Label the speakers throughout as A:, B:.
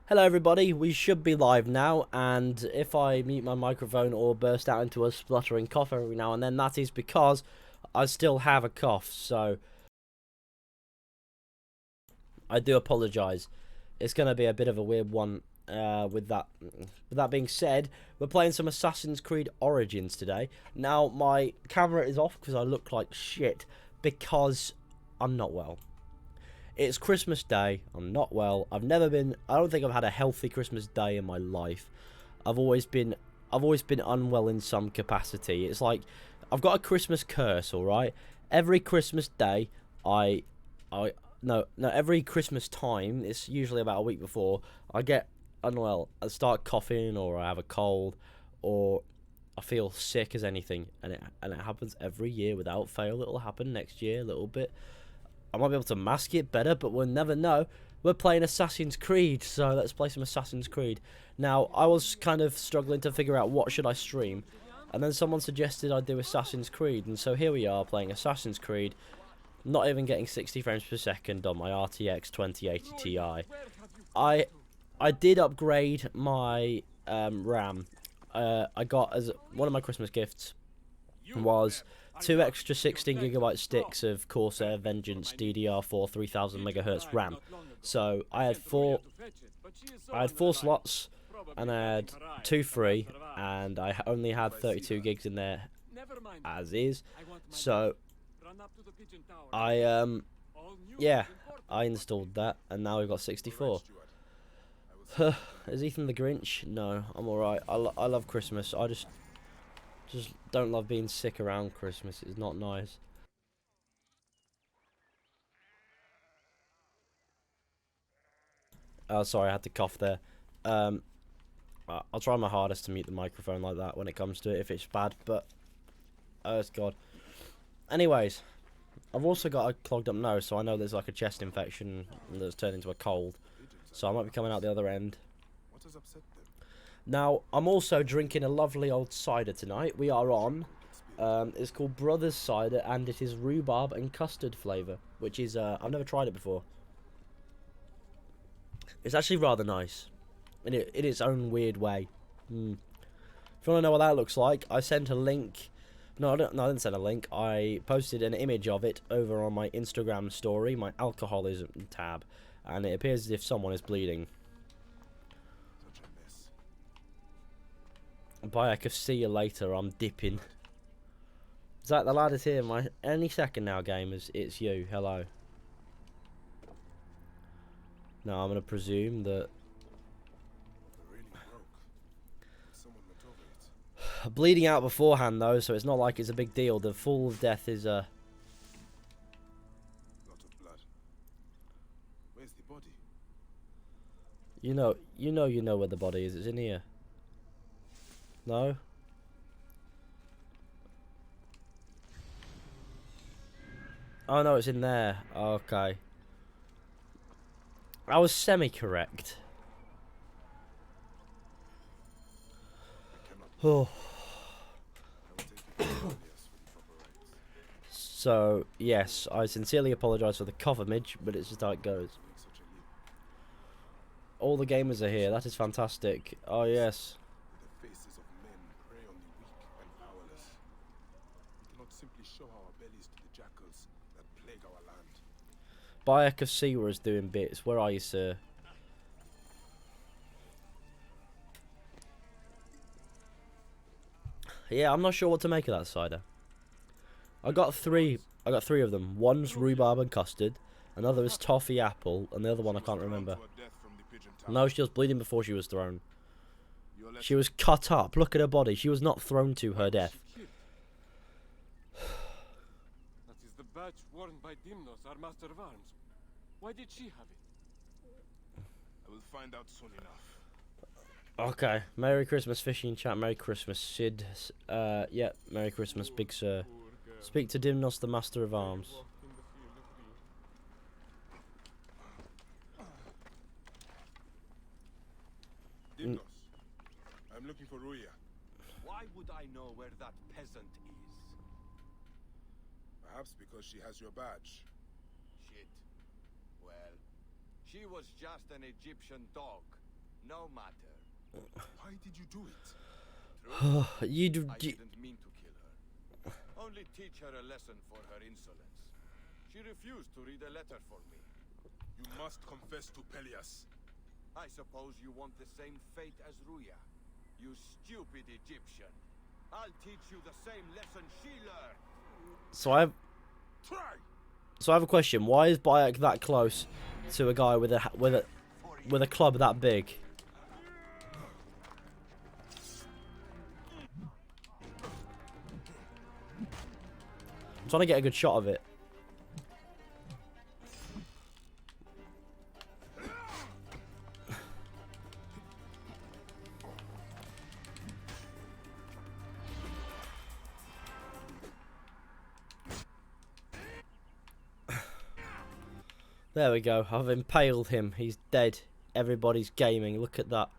A: Hello everybody, we should be live now, and if I mute my microphone or burst out into a spluttering cough every now and then, that is because I still have a cough, so I do apologise. It's going to be a bit of a weird one with that. With that being said, we're playing some Assassin's Creed Origins today. Now, my camera is off because I look like shit because I'm not well. It's Christmas Day. I'm not well. I don't think I've had a healthy Christmas day in my life. I've always been unwell in some capacity. It's like I've got a Christmas curse, all right? Every Christmas day, every Christmas time, it's usually about a week before, I get unwell. I start coughing, or I have a cold, or I feel sick as anything, and it happens every year without fail. It'll happen next year a little bit. I might be able to mask it better, but we'll never know. We're playing Assassin's Creed, so let's play some Assassin's Creed. Now, I was kind of struggling to figure out what should I stream, and then someone suggested I do Assassin's Creed, and so here we are playing Assassin's Creed, not even getting 60 frames per second on my RTX 2080 Ti. I did upgrade my RAM. I got, as one of my Christmas gifts, was 2 extra 16GB sticks of Corsair Vengeance DDR4 3000 MHz RAM. So I had four slots, and I had 2 free, and I only had 32 gigs in there as is. So I installed that, and now we've got 64. Is Ethan the Grinch? No, I'm alright. I love Christmas. I just don't love being sick around Christmas. It's not nice. Oh, sorry, I had to cough there. I'll try my hardest to mute the microphone like that when it comes to it if it's bad, but oh God. Anyways, I've also got a clogged up nose, so I know there's like a chest infection that's turned into a cold, so I might be coming out the other end. Now, I'm also drinking a lovely old cider tonight. We are on, it's called Brothers Cider, and it is rhubarb and custard flavour, which is, I've never tried it before. It's actually rather nice, in its own weird way. If you want to know what that looks like, I sent a link. No, I didn't send a link. I posted an image of it over on my Instagram story, my alcoholism tab, and it appears as if someone is bleeding. Bye, I can see you later. I'm dipping. Zach, the lad is here. Any second now, gamers. It's you. Hello. Now I'm gonna presume that bleeding out beforehand, though, so it's not like it's a big deal. The fall of death is a.
B: Lot of blood. Where's the body?
A: You know where the body is. It's in here. No? Oh no, it's in there. Okay. I was semi-correct. Oh. So, yes, I sincerely apologise for the cough image, but it's just how it goes. All the gamers are here. That is fantastic. Oh, yes. Bayek of Siwa is doing bits. Where are you, sir? Yeah, I'm not sure what to make of that cider. I got three of them. One's rhubarb and custard, another is toffee apple, and the other one I can't remember. No, she was bleeding before she was thrown. She was cut up. Look at her body. She was not thrown to her death.
C: That is the badge worn by Dimnos, our master of arms. Why did she have it?
B: I will find out soon enough.
A: Okay. Merry Christmas, fishing chat. Merry Christmas, Sid. Yeah. Merry Christmas, big sir. Speak to Dimnos, the master of arms.
B: Dimnos, I'm looking for Ruya.
D: Why would I know where that peasant is?
B: Perhaps because she has your badge.
D: Shit. Well, she was just an Egyptian dog. No matter.
B: Why did you do it?
A: You do.
D: I didn't mean to kill her. Only teach her a lesson for her insolence. She refused to read a letter for me.
B: You must confess to Pelias.
D: I suppose you want the same fate as Ruya. You stupid Egyptian. I'll teach you the same lesson she learned.
A: So I have.
B: Try!
A: So I have a question. Why is Bayek that close to a guy with a club that big? I'm trying to get a good shot of it. There we go. I've impaled him. He's dead. Everybody's gaming. Look at that.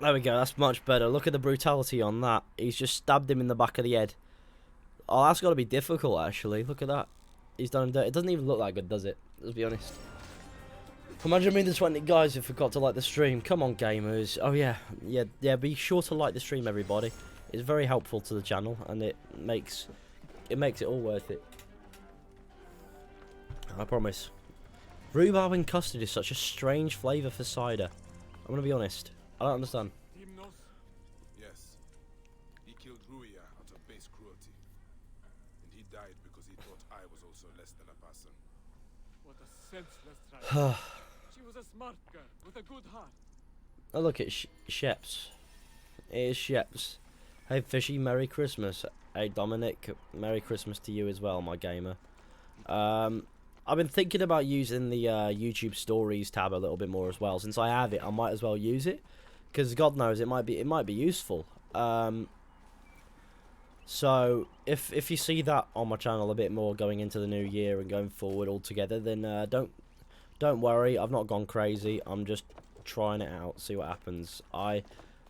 A: There we go. That's much better. Look at the brutality on that. He's just stabbed him in the back of the head. Oh, that's got to be difficult, actually. Look at that. He's done him dirty. It doesn't even look that good, does it? Let's be honest. Imagine being the 20 guys who forgot to like the stream. Come on, gamers. Oh, yeah. Be sure to like the stream, everybody. It's very helpful to the channel, and it makes it all worth it. I promise. Rhubarb and custard is such a strange flavour for cider. I'm going to be honest. I don't understand.
C: Dimnos?
B: Yes. He killed Ruia out of base cruelty. And he died because he thought I was also less than a person.
C: What a senseless tragedy. She was a smart girl with a good heart.
A: Oh, look, it's Sheps. It is Sheps. Hey, Fishy, Merry Christmas. Hey, Dominic, Merry Christmas to you as well, my gamer. I've been thinking about using the YouTube Stories tab a little bit more as well. Since I have it, I might as well use it. Because God knows, it might be useful. So, if you see that on my channel a bit more going into the new year and going forward altogether, then don't worry, I've not gone crazy. I'm just trying it out, see what happens. I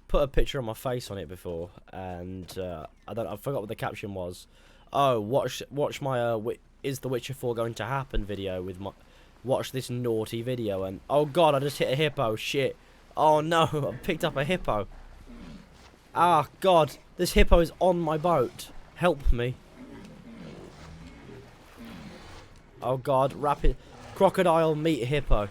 A: put a picture of my face on it before, and I forgot what the caption was. Oh, watch my is The Witcher 4 going to happen video with my watch this naughty video, and oh god, I just hit a hippo. Shit. Oh no, I picked up a hippo. Ah god, this hippo is on my boat. Help me. Oh god, rapid crocodile meet hippo.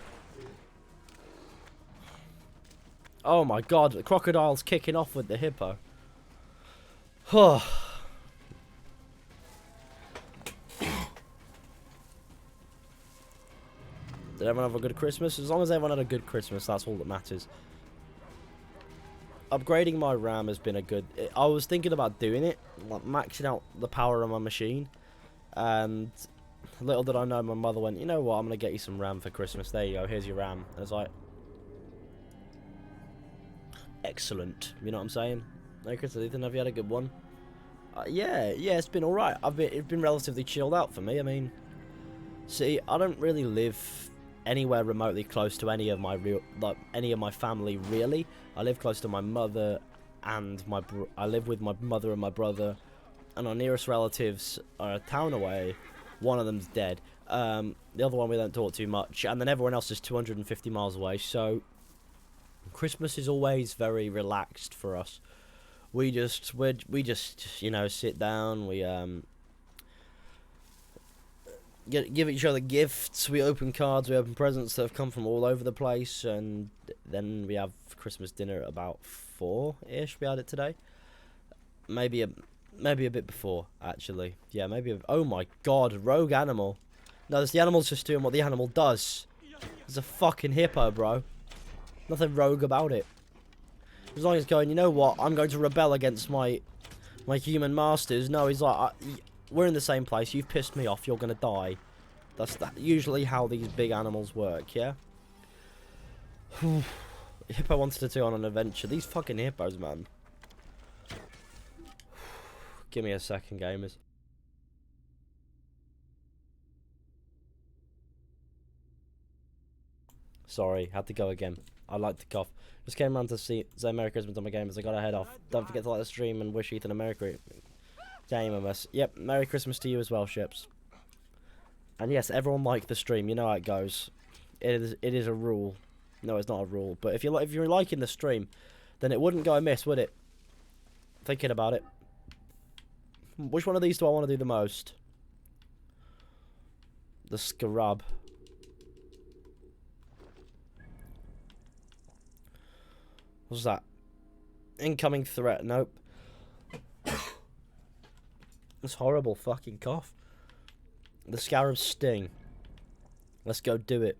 A: Oh my god, the crocodile's kicking off with the hippo. Did everyone have a good Christmas? As long as everyone had a good Christmas, that's all that matters. Upgrading my RAM has been a good... I was thinking about doing it, like maxing out the power of my machine. And little did I know, my mother went, you know what, I'm going to get you some RAM for Christmas. There you go, here's your RAM. I was like... Excellent. You know what I'm saying? Hey, Chris, Ethan, have you had a good one? Yeah, it's been alright. It's been relatively chilled out for me. I mean... See, I don't really live anywhere remotely close to any of my family, really. I live close to my mother and I live with my mother and my brother, and our nearest relatives are a town away. One of them's dead. The other one we don't talk too much, and then everyone else is 250 miles away. So Christmas is always very relaxed for us. We just you know, sit down, we give each other gifts, we open cards, we open presents that have come from all over the place, and then we have Christmas dinner at about 4-ish. We had it today. Maybe a bit before, actually. Yeah, oh my god, rogue animal. No, the animal's just doing what the animal does. It's a fucking hippo, bro. Nothing rogue about it. As long as it's going, you know what, I'm going to rebel against my human masters. No, he's like... we're in the same place. You've pissed me off. You're going to die. That's usually how these big animals work, yeah? Hippo wanted to go on an adventure. These fucking hippos, man. Give me a second, gamers. Sorry, had to go again. I like to cough. Just came around to say Merry Christmas to my gamers. I gotta head off. Don't forget to like the stream and wish Ethan a Merry Christmas. Yep, Merry Christmas to you as well, Ships. And yes, everyone like the stream. You know how it goes. It is a rule. No, it's not a rule. But if you're liking the stream, then it wouldn't go amiss, would it? Thinking about it. Which one of these do I want to do the most? The Scarab. What's that? Incoming threat. Nope. This horrible fucking cough. The Scarab sting. Let's go do it.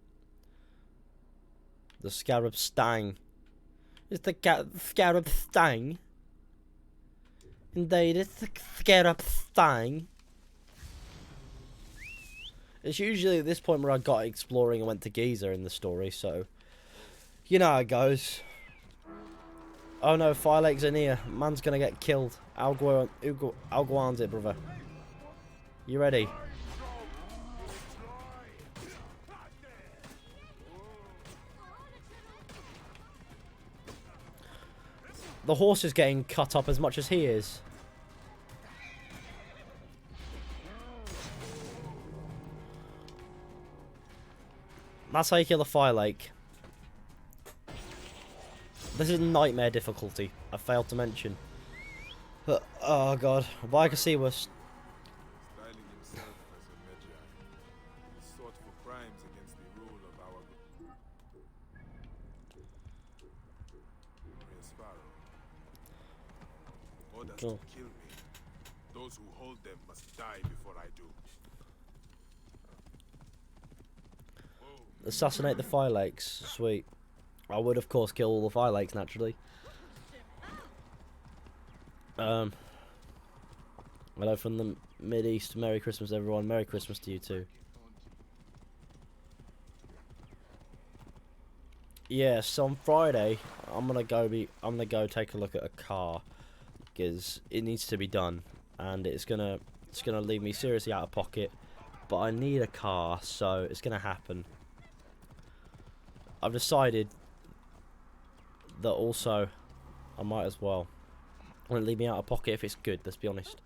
A: The Scarab sting. It's the Scarab sting. Indeed, it's the Scarab sting. It's usually at this point where I got exploring and went to Giza in the story, so you know how it goes. Oh no, Fire Lake's in here. Man's gonna get killed. Alguan's it, brother. You ready? The horse is getting cut up as much as he is. That's how you kill a Fire Lake. This is nightmare difficulty. I failed to mention. Oh god, but I can see we're...
B: Styling himself as a Magi, he sought for crimes against the rule of our Sparrow. Orders to kill me. Those who hold them must die before I do.
A: Assassinate the Fire Lakes. Sweet. I would, of course, kill all the Fire Lakes, naturally. Hello from the Mid-East. Merry Christmas, everyone. Merry Christmas to you, too. Yeah, so on Friday, I'm gonna go take a look at a car. Because it needs to be done. And it's gonna leave me seriously out of pocket. But I need a car, so it's gonna happen. I've decided that also I might as well. Won't leave me out of pocket if it's good, let's be honest.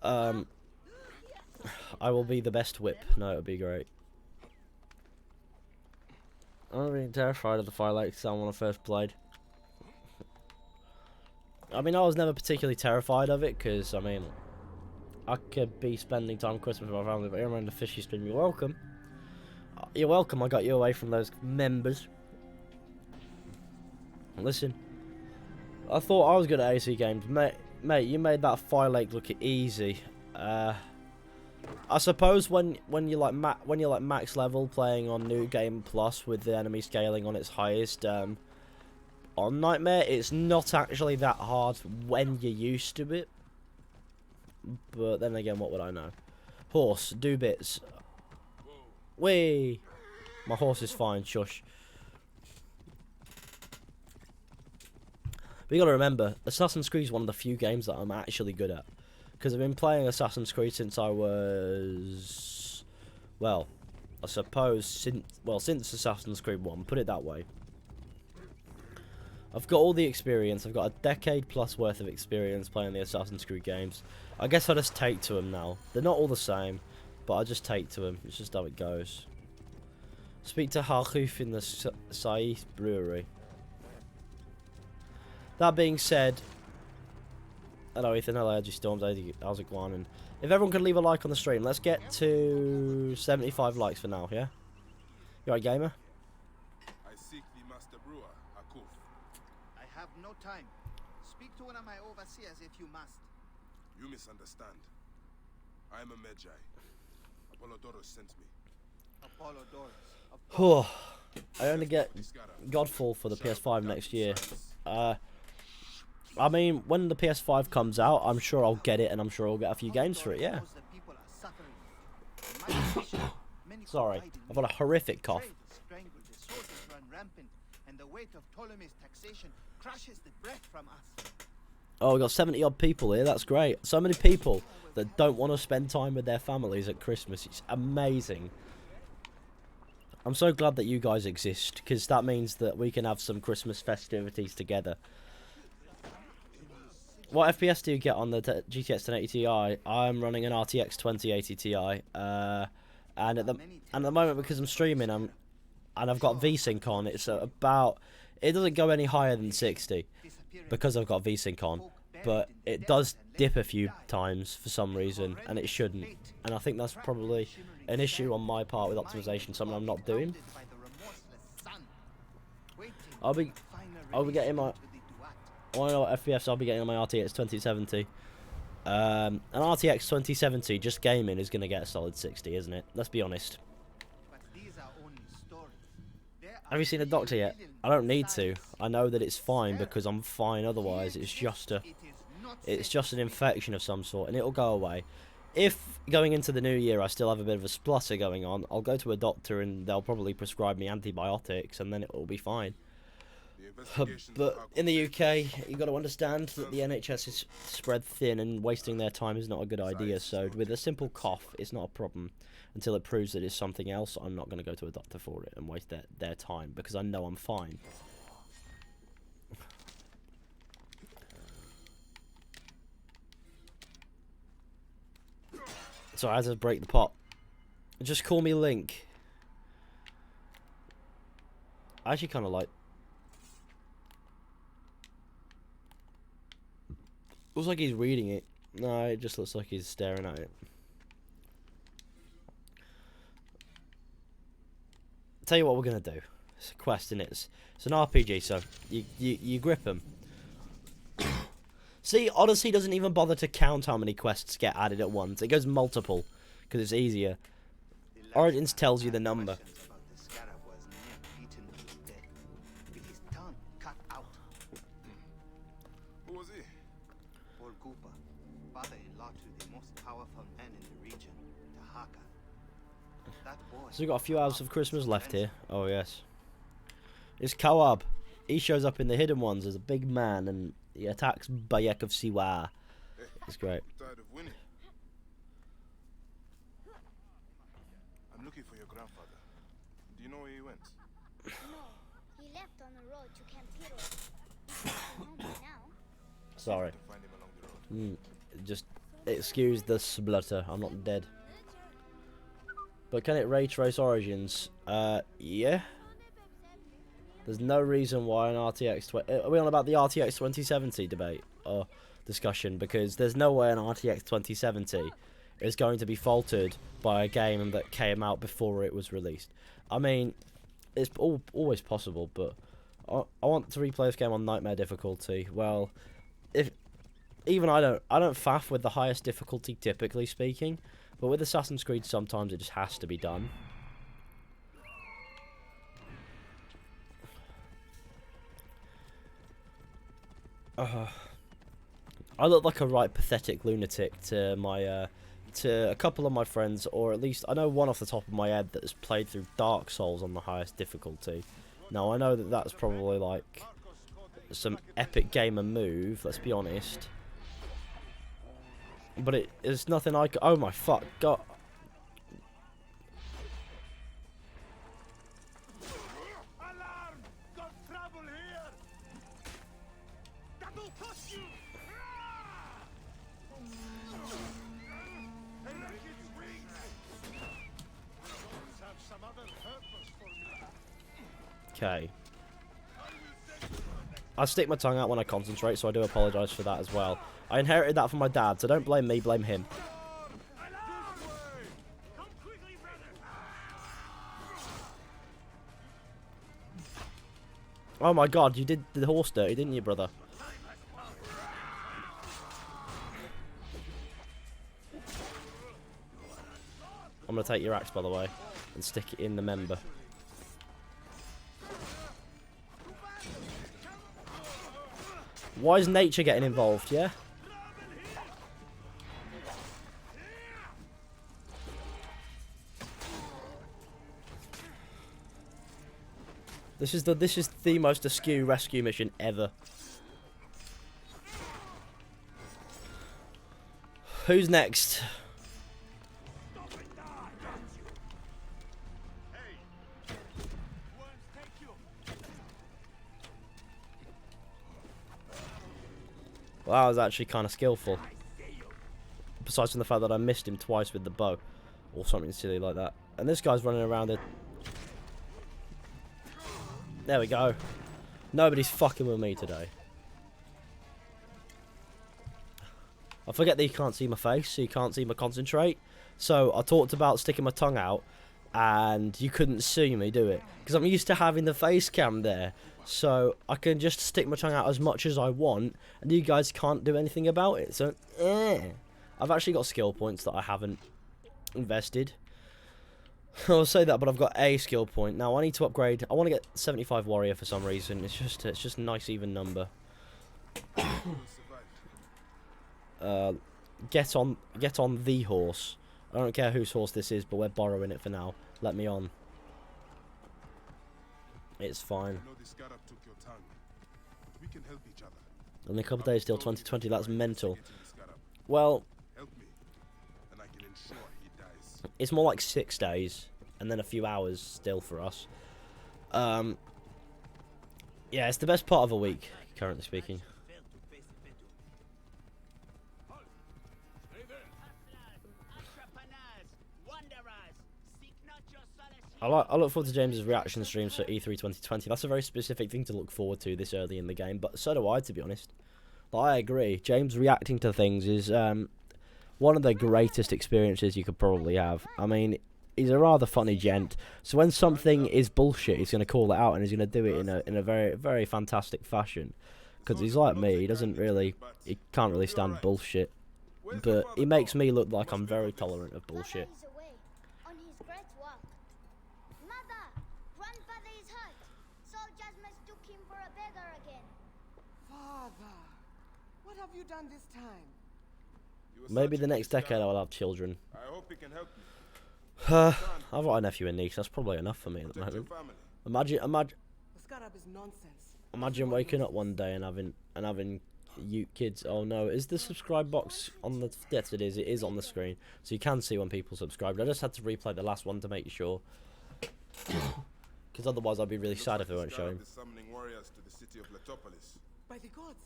A: I will be the best whip. No, it'll be great. I'm not really terrified of the Fire Lakes when I first played. I mean, I was never particularly terrified of it, because, I mean, I could be spending time Christmas with my family, but here around the fishy stream, you're welcome. You're welcome, I got you away from those members. Listen, I thought I was good at AC games. Mate, you made that Fire Lake look easy. I suppose when you're like max level playing on New Game Plus with the enemy scaling on its highest, on Nightmare, it's not actually that hard when you're used to it. But then again, what would I know? Horse, do bits. Whee! My horse is fine, shush. But you gotta remember, Assassin's Creed is one of the few games that I'm actually good at. Because I've been playing Assassin's Creed since I was... Well, I suppose since Assassin's Creed 1, put it that way. I've got all the experience, I've got a decade plus worth of experience playing the Assassin's Creed games. I guess I just take to them now. They're not all the same, but I just take to them. It's just how it goes. Speak to Harhuf in the Saïs Brewery. That being said, hello Ethan, hello Edgy Storms, how's it going? And if everyone could leave a like on the stream, let's get to 75 likes for now, yeah? You alright, gamer?
B: I seek the master brewer, Hakuf.
E: I have no time. Speak to one of my overseers if you must.
B: You misunderstand. I am a Magi. Apollodorus sent me.
E: Apollodorus.
A: I only get Godfall for the PS5 next year. I mean, when the PS5 comes out, I'm sure I'll get it, and I'm sure I'll get a few games for it, yeah. Sorry, I've got a horrific cough. Oh, we've got 70 odd people here, that's great. So many people that don't want to spend time with their families at Christmas, it's amazing. I'm so glad that you guys exist, because that means that we can have some Christmas festivities together. What FPS do you get on the GTX 1080 Ti? I'm running an RTX 2080 Ti, and at the moment, because I'm streaming, and I've got VSync on, it's it doesn't go any higher than 60 because I've got VSync on, but it does dip a few times for some reason, and it shouldn't. And I think that's probably an issue on my part with optimization, something I'm not doing. I'll be getting my. I want to know what FPS I'll be getting on my RTX 2070. An RTX 2070 just gaming is going to get a solid 60, isn't it? Let's be honest. Have you seen a doctor yet? I don't need to. I know that it's fine because I'm fine otherwise. It's just an infection of some sort, and it'll go away. If going into the new year I still have a bit of a splutter going on, I'll go to a doctor and they'll probably prescribe me antibiotics, and then it will be fine. But in the UK, you've got to understand that the NHS is spread thin, and wasting their time is not a good idea. So with a simple cough, it's not a problem. Until it proves that it's something else, I'm not going to go to a doctor for it and waste their time, because I know I'm fine. So I had to break the pot. Just call me Link. I actually kind of like... Looks like he's reading it. No, it just looks like he's staring at it. Tell you what we're gonna do. It's a quest, and it's an RPG, so you grip them. See, Odyssey doesn't even bother to count how many quests get added at once. It goes multiple because it's easier. Origins tells you the number.
B: Who was he?
E: Father-in-law to the most powerful man in the region, the Haka.
A: So we've got a few hours of Christmas left here. Oh, yes. It's Kawab. He shows up in the Hidden Ones as a big man, and he attacks Bayek of Siwa. It's great.
B: Tired of winning. I'm looking for your grandfather. Do you know where he went?
F: No, he left on the road to Camp Hero. He's home by now.
A: Sorry.
B: To find him along the road.
A: Just excuse the splutter. I'm not dead. But can it ray trace Origins? Yeah. There's no reason why an RTX... Are we on about the RTX 2070 debate or discussion? Because there's no way an RTX 2070 is going to be faltered by a game that came out before it was released. I mean, it's always possible, but I want to replay this game on Nightmare difficulty. Well, even I don't faff with the highest difficulty, typically speaking, but with Assassin's Creed sometimes it just has to be done. I look like a right pathetic lunatic to a couple of my friends, or at least I know one off the top of my head that has played through Dark Souls on the highest difficulty. Now I know that that's probably like some epic gamer move, let's be honest. But it's nothing I could... Oh my fuck, God.
D: Alarm! Got trouble here! That'll push you! Have some other purpose for me.
A: Okay. I stick my tongue out when I concentrate, so I do apologise for that as well. I inherited that from my dad, so don't blame me, blame him. Oh my god, you did the horse dirty, didn't you, brother? I'm gonna take your axe, by the way, and stick it in the member. Why is nature getting involved, yeah? This is the most askew rescue mission ever. Who's next?
D: Hey,
A: Well, that was actually kind of skillful. Besides from the fact that I missed him twice with the bow. Or something silly like that. And this guy's running around it. There we go. Nobody's fucking with me today. I forget that you can't see my face, so you can't see me concentrate. So I talked about sticking my tongue out, and you couldn't see me do it. Because I'm used to having the face cam there. So I can just stick my tongue out as much as I want, and you guys can't do anything about it. So, I've actually got skill points that I haven't invested. I'll say that, but I've got a skill point. Now I need to upgrade. I want to get 75 warrior for some reason. It's just a nice even number. Get on the horse. I don't care whose horse this is, but we're borrowing it for now. Let me on. It's fine.
B: I know the Scarab took your tongue, but we can help each other.
A: Only a couple of days till 2020. That's mental.
B: Get to the Scarab.
A: Well,
B: Help me, and I can ensure he dies.
A: it's more like 6 days, and then a few hours still for us. Yeah, it's the best part of a week, currently speaking. I look forward to James's reaction streams for E3 2020. That's a very specific thing to look forward to this early in the game, but so do I, to be honest. But I agree. James reacting to things is one of the greatest experiences you could probably have. I mean, he's a rather funny gent, so when something is bullshit, he's going to call it out, and he's going to do it in a very, very fantastic fashion. Because he's like me, he can't really stand bullshit. But he makes me look like I'm very tolerant of bullshit.
F: Father is away on his great walk. Mother, grandfather is hurt. Soldiers mistook him for a beggar again.
G: Father, what have you done this time?
B: You were
A: Maybe the
B: searching
A: next
B: for the
A: decade
B: Scarab.
A: I'll have children.
B: I hope he can help you.
A: I've got a nephew and niece. That's probably enough for me at the
B: Protect your
A: moment.
B: family.
G: The Scarab is nonsense.
A: Imagine waking up one day and having you kids. Oh no, is the subscribe box on the? Yes, it is. It is on the screen, so you can see when people subscribed. I just had to replay the last one to make sure, because otherwise I'd be really
B: Looks
A: sad
B: like
A: if they
B: the
A: weren't
B: Scarab
A: showing.
B: is summoning warriors to the city of Letopolis.
G: By the gods,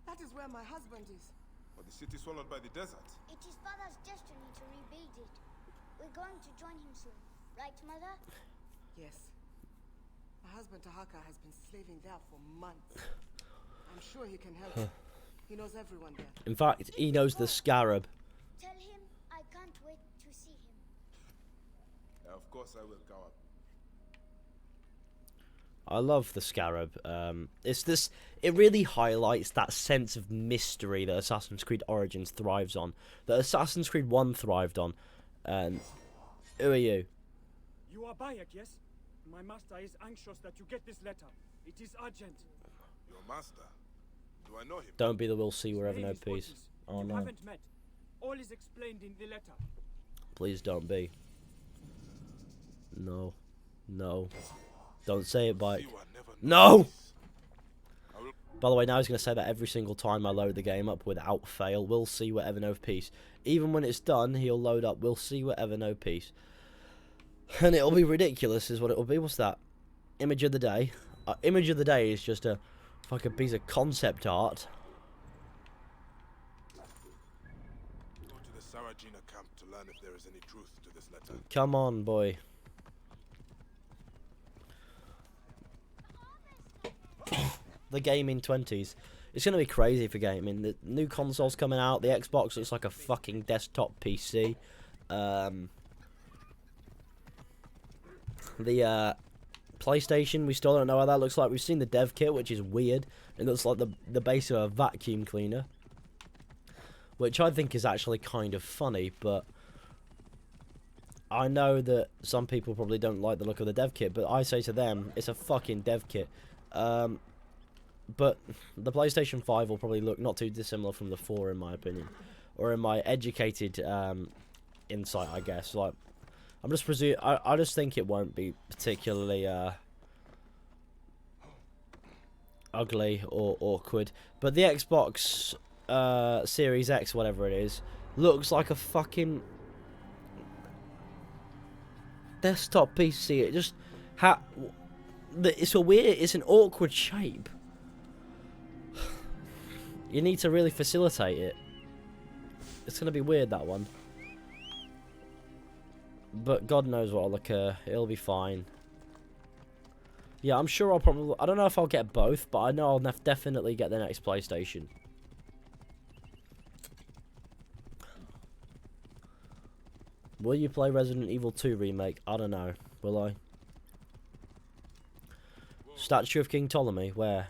G: that is where my husband is.
B: Or the city swallowed by the desert.
F: It is father's destiny to rebuild it. We're going to join him soon. Right, mother?
G: Yes. My husband Tahaka has been slaving there for months. I'm sure he can help. He knows everyone there.
A: In fact, he knows the Scarab.
F: Tell him I can't wait to see him.
B: Yeah, of course I will, Kawab.
A: I love the Scarab. It really highlights that sense of mystery that Assassin's Creed Origins thrives on, that Assassin's Creed 1 thrived on. And who are you?
C: You are Bayek, yes? My master is anxious that you get this letter. It is urgent.
B: Your master? Do I know him?
A: Don't be the we'll see wherever
C: His
A: no
C: name is
A: peace.
C: Otis.
A: Oh
C: You
A: no.
C: haven't met. All is explained in the letter.
A: Please don't be. No. No. Don't say it, Bike.
B: You are never
A: No!
B: knows. I will
A: By the way, now he's going to say that every single time I load the game up without fail. We'll see whatever no peace. Even when it's done, he'll load up. We'll see whatever no peace. And it'll be ridiculous is what it'll be. What's that? Image of the day. Image of the day is just a fucking piece of concept art.
B: go to the Sarajina camp to learn if there is any truth to this letter.
A: Come on, boy. The gaming 20s. It's going to be crazy for gaming. The new console's coming out. The Xbox looks like a fucking desktop PC. The PlayStation, we still don't know how that looks like. We've seen the dev kit, which is weird. It looks like the base of a vacuum cleaner, which I think is actually kind of funny, but I know that some people probably don't like the look of the dev kit, but I say to them, it's a fucking dev kit. But the PlayStation 5 will probably look not too dissimilar from the 4, in my opinion, or in my educated insight, I guess. Like, I'm just I just think it won't be particularly ugly or awkward. But the Xbox Series X, whatever it is, looks like a fucking desktop PC. It just it's an awkward shape. You need to really facilitate it. It's going to be weird, that one. But God knows what'll occur. It'll be fine. Yeah, I'm sure I'll probably... I don't know if I'll get both, but I know I'll definitely get the next PlayStation. Will you play Resident Evil 2 Remake? I don't know. Will I? Statue of King Ptolemy? Where?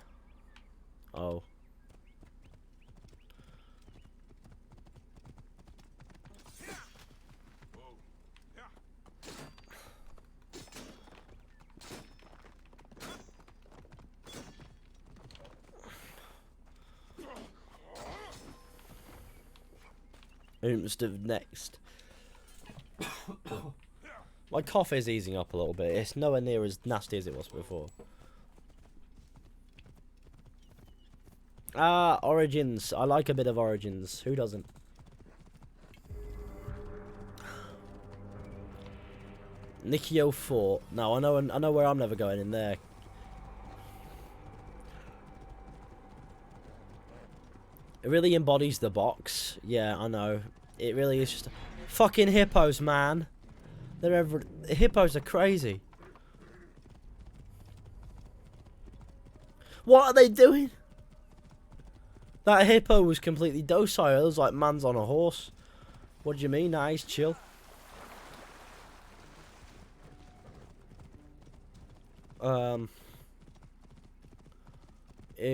A: Oh. Instead of next. My cough is easing up a little bit. It's nowhere near as nasty as it was before. Ah, Origins. I like a bit of Origins. Who doesn't? Nikio Fort. No, I know where I'm never going in there. It really embodies the box. Yeah, I know. It really is just... Fucking hippos, man. Hippos are crazy. What are they doing? That hippo was completely docile. It was like man's on a horse. What do you mean? Nah, he's chill. Here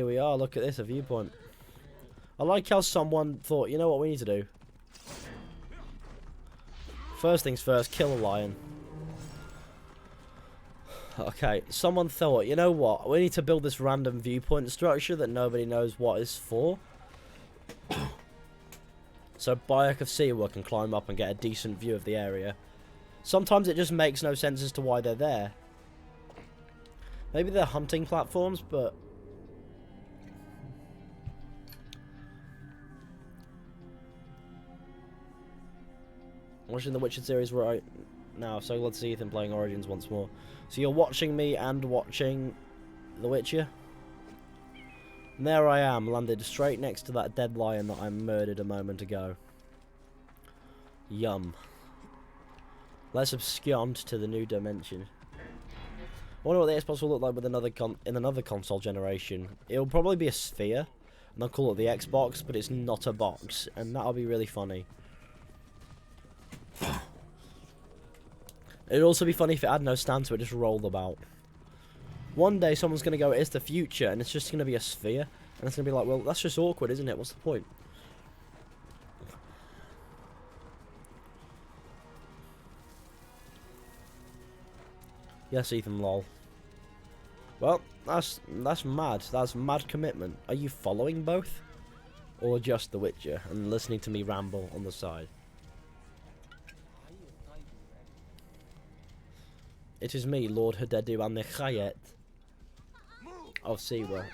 A: we are. Look at this, a viewpoint. I like how someone thought, you know what we need to do? First things first, kill a lion. Okay, someone thought, you know what? We need to build this random viewpoint structure that nobody knows what is for. So Bayek of Siwa can climb up and get a decent view of the area. Sometimes it just makes no sense as to why they're there. Maybe they're hunting platforms, but... Watching the Witcher series right now, so let's see Ethan playing Origins once more. So you're watching me and watching The Witcher? And there I am, landed straight next to that dead lion that I murdered a moment ago. Yum. Let's abscond to the new dimension. I wonder what the Xbox will look like with another console generation. It'll probably be a sphere, and they'll call it the Xbox, but it's not a box, and that'll be really funny. It'd also be funny if it had no stand, so it just rolled about. One day someone's going to go, it's the future, and it's just going to be a sphere. And it's going to be like, well, that's just awkward, isn't it? What's the point? Yes, Ethan, lol. Well, that's mad. That's mad commitment. Are you following both? Or just The Witcher and listening to me ramble on the side? It is me, Lord Hadedu Amnechayet of Siwa.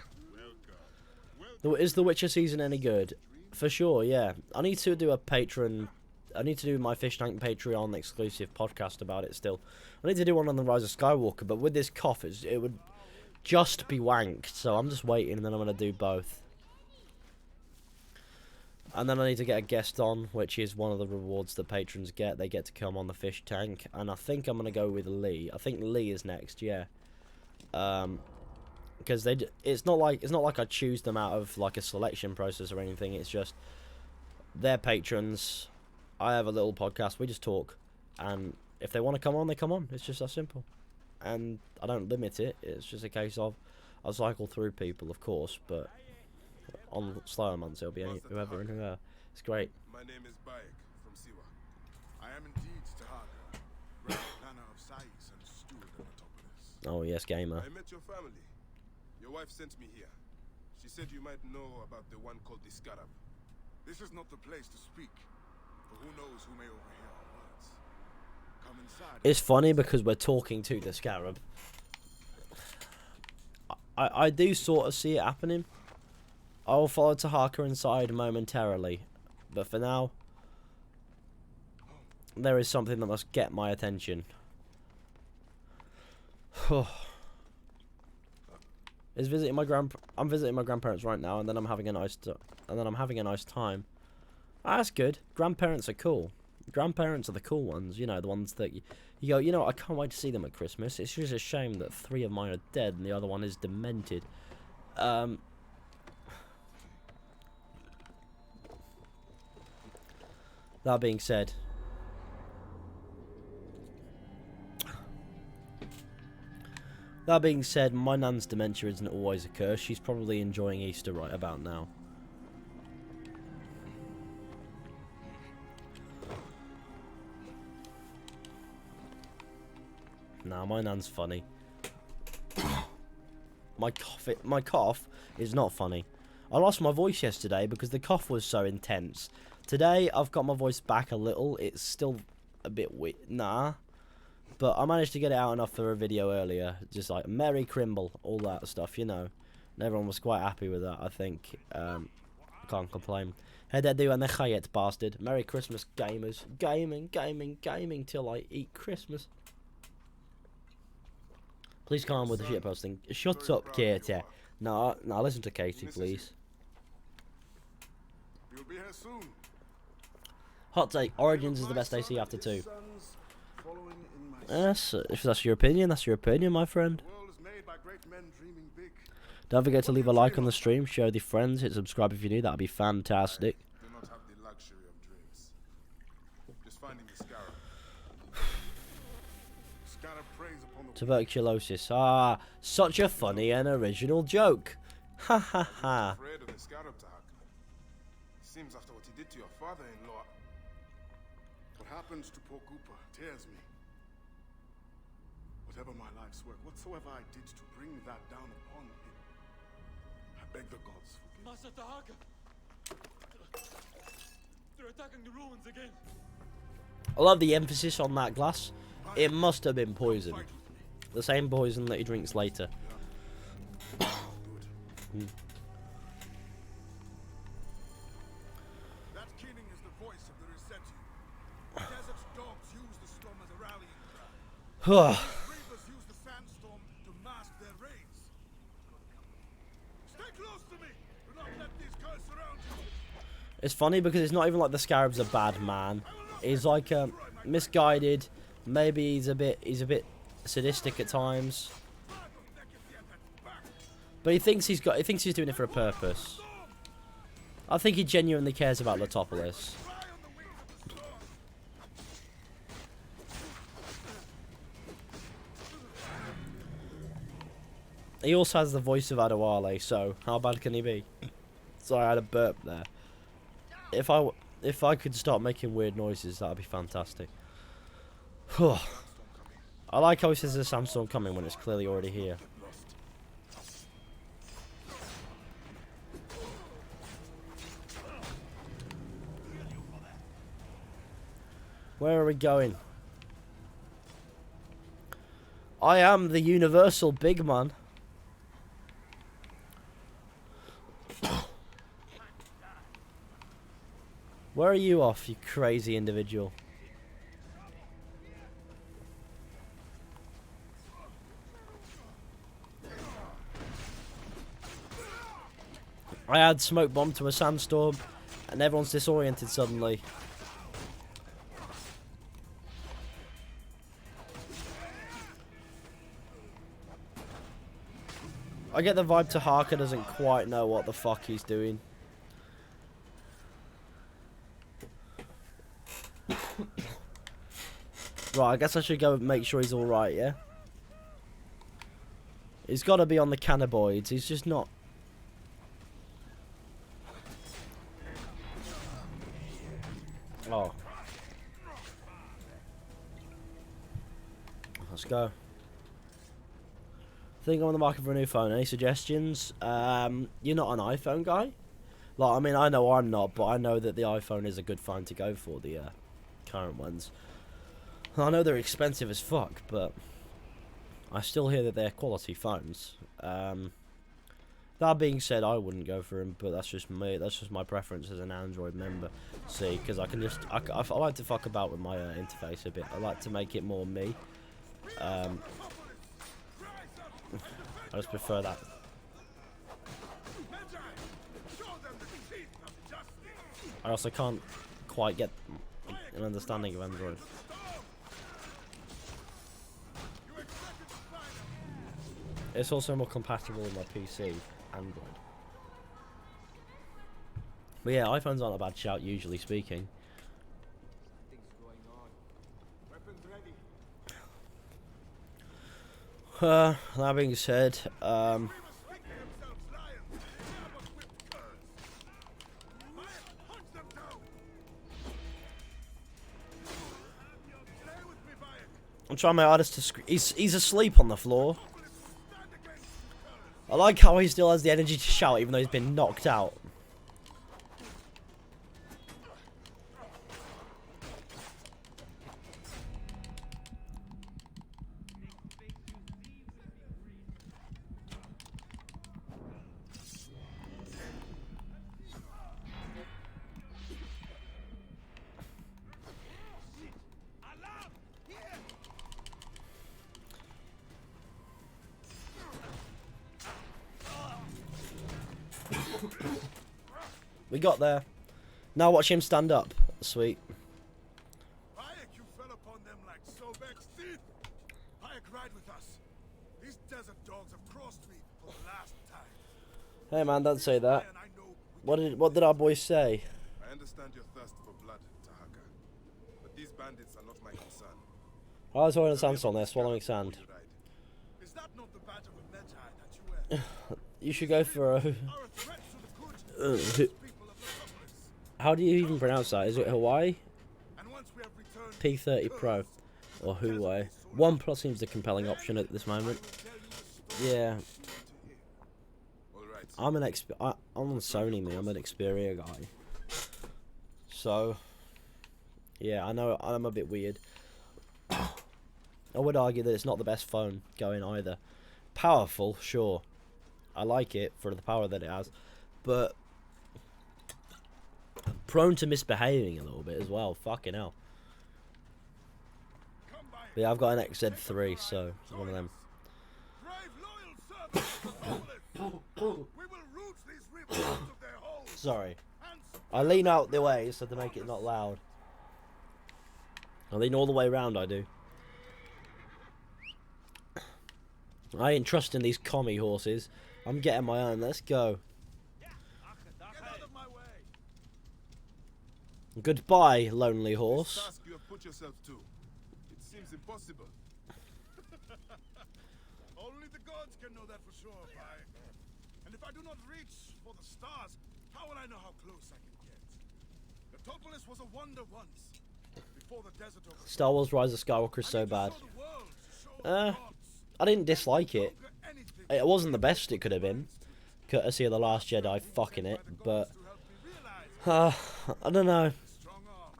A: Is The Witcher season any good? For sure, yeah. I need to do a Patreon. I need to do my Fish Tank Patreon exclusive podcast about it still. I need to do one on the Rise of Skywalker, but with this cough, it would just be wanked. So I'm just waiting, and then I'm going to do both. And then I need to get a guest on, which is one of the rewards that patrons get. They get to come on the Fish Tank, and I think I'm gonna go with Lee. I think Lee is next, yeah. Because it's not like I choose them out of like a selection process or anything. It's just they're patrons. I have a little podcast. We just talk, and if they want to come on, they come on. It's just that simple, and I don't limit it. It's just a case of I'll cycle through people, of course, but. On slower months, it'll be whoever and whoever. It's great.
B: My name is Bayek from Siwa. I am indeed Tahaka, Grand Planner of Sais and Steward of Metropolis.
A: Oh yes, gamer.
B: I met your family. Your wife sent me here. She said you might know about the one called the Scarab.
H: This is not the place to speak, but who knows who may overhear our words. Come inside.
A: It's funny because we're talking to the Scarab. I do sort of see it happening. I will follow Tahaka inside momentarily, but for now, there is something that must get my attention. is visiting my I'm visiting my grandparents right now, and then I'm having a nice time. Ah, that's good. Grandparents are cool. Grandparents are the cool ones, you know, the ones that you go, you know, I can't wait to see them at Christmas. It's just a shame that 3 of mine are dead and the other one is demented. That being said, my nan's dementia isn't always a curse. She's probably enjoying Easter right about now. Nah, my nan's funny. My cough is not funny. I lost my voice yesterday because the cough was so intense. Today, I've got my voice back a little. It's still a bit weak. Nah. But I managed to get it out enough for a video earlier. Just like, Merry Crimble, all that stuff, you know. And everyone was quite happy with that, I think. Can't complain. Hey there, do and the chayet, bastard. Merry Christmas, gamers. Gaming till I eat Christmas. Please calm with the shit posting. Shut up, Katie. No, listen to Katie, please.
H: You'll be here soon.
A: Hot take, Origins is the best AC after 2. Yes, if that's your opinion, my friend. Don't forget to leave a like on the stream, share with your friends, hit subscribe if you're new, that'd be fantastic.
B: Do not have the luxury of dreams. Just finding the Scarab.
H: Scarab preys upon the
A: Tuberculosis. Ah, such a funny and original joke. Ha ha ha.
B: Afraid of the Scarab, Tahak. Seems after what he did to your father-in-law.
H: What happens to poor Cooper tears me. Whatever my life's work, whatsoever I did to bring that down upon him, I beg the gods forgive.
C: Master Tahaka! They're attacking the ruins again.
A: I love the emphasis on that glass. It must have been poison. The same poison that he drinks later.
H: That killing is the voice of the Resetti. Desert dogs use the storm as a rallying cry. Reapers use the sandstorm to mask their raids. Stay close to me. Do not let these curses surround you.
A: It's funny because it's not even like the Scarab's a bad man. He's like misguided. Maybe he's a bit sadistic at times. But he thinks he's doing it for a purpose. I think he genuinely cares about Letopolis. He also has the voice of Adewale, so how bad can he be? Sorry, I had a burp there. If I could start making weird noises, that'd be fantastic. I like how he says there's a sandstorm coming when it's clearly already here. Where are we going? I am the universal big man. Where are you off, you crazy individual? I add smoke bomb to a sandstorm and everyone's disoriented suddenly. I get the vibe Tahaka doesn't quite know what the fuck he's doing. Right, I guess I should go and make sure he's alright, yeah? He's got to be on the cannabinoids. He's just not... Oh. Let's go. Think I'm on the market for a new phone. Any suggestions? You're not an iPhone guy? Like, I mean, I know I'm not, but I know that the iPhone is a good phone to go for, the current ones. I know they're expensive as fuck, but I still hear that they're quality phones. That being said, I wouldn't go for them, but that's just me. That's just my preference as an Android member. See, because I can just... I like to fuck about with my interface a bit. I like to make it more me. I just prefer that I also can't quite get an understanding of Android. It's also more compatible with my PC, Android. But yeah, iPhones aren't a bad shout, usually speaking. That being said, I'm trying my hardest to he's asleep on the floor. I like how he still has the energy to shout even though he's been knocked out. We got there. Now watch him stand up. Sweet.
H: Bayek, you fell upon them like Sobek's teeth. Bayek, ride with us. These desert dogs have crossed me for the last time.
A: Hey man, don't say that.
H: And I know
A: What did our boy say?
B: I understand your thirst for blood, Tahaka. But these bandits are not my concern.
A: I was wearing a sandstorm there, swallowing sand.
B: You ride.
H: is that not the badge of a Medjay that you wear?
A: You should go for a...
H: Are a threat to the good people of the Metropolis.
A: How do you even pronounce that? Is it Hawaii?
H: And once we have returned
A: P30 Pro. Or Huawei. OnePlus seems the compelling option at this moment. Yeah.
B: All right.
A: I'm on Sony, me. I'm an Xperia guy. So... yeah, I know I'm a bit weird. I would argue that it's not the best phone going either. Powerful, sure. I like it for the power that it has. But... prone to misbehaving a little bit as well. Fucking hell. But yeah, I've got an XZ3, so it's one of them.
H: brave, loyal servants of the Metropolis. We will root these rebels out of their holes.
A: Sorry.
H: And
A: I lean out the way so to make it not loud. I lean all the way around, I do. I ain't trusting these commie horses. I'm getting my own. Let's go.
H: get out of my way.
A: Goodbye, lonely horse.
B: This task you have put yourself to. It seems impossible.
H: Only the gods can know that for sure, Bayek. And if I do not reach for the stars, how will I know how close I can get? The Metropolis was a wonder once. Before the desert overflowed.
A: Star Wars Rise of Skywalker is so
H: And it
A: bad.
H: showed the world, showed the gods.
A: I didn't dislike it.
H: Conquer anything.
A: It wasn't the best it could have been. Courtesy of The Last Jedi fucking it. But,
H: To help me realize
A: I don't know.
H: strong arm.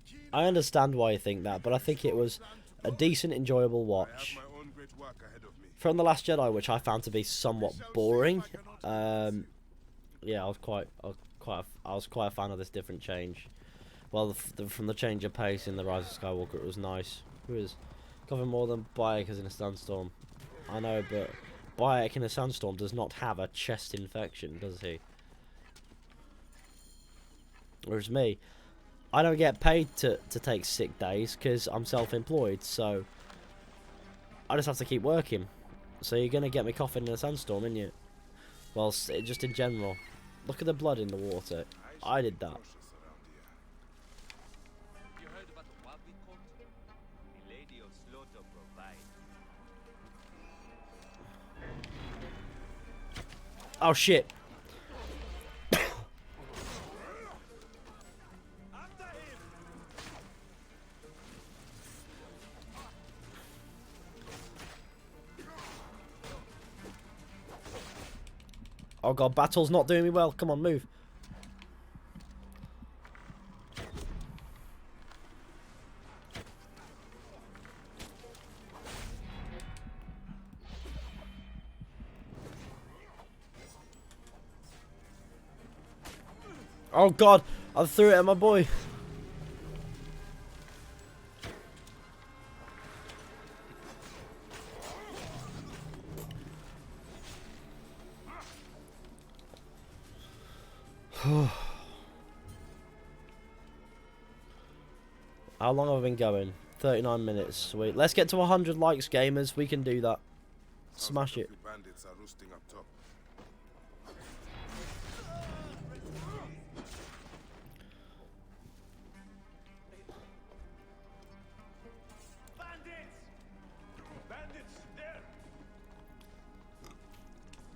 H: The keen
A: I understand why you think that, but I think it was a decent, enjoyable
B: I
A: watch.
B: have my own great work ahead of me.
A: From The Last Jedi, which I found to be somewhat boring. Yeah, I was quite a fan of this different change. Well, from the change of pace in The Rise of Skywalker, it was nice. It was covering more than Bayek in a sandstorm. I know, but Bayek in a sandstorm does not have a chest infection, does he? Whereas me, I don't get paid to take sick days because I'm self-employed, so I just have to keep working. So you're going to get me coughing in a sandstorm, ain't you? Well, just in general. Look at the blood in the water. I did that.
B: Cautious around here.
D: You heard about what we caught? The Lady of Slaughter provides.
A: Oh shit. Oh god, battle's not doing me well. Come on, move. Oh god, I threw it at my boy. How long have I been going? 39 minutes. Sweet. Let's get to 100 likes, gamers. We can do that. Smash it.
B: Bandits are roosting up top.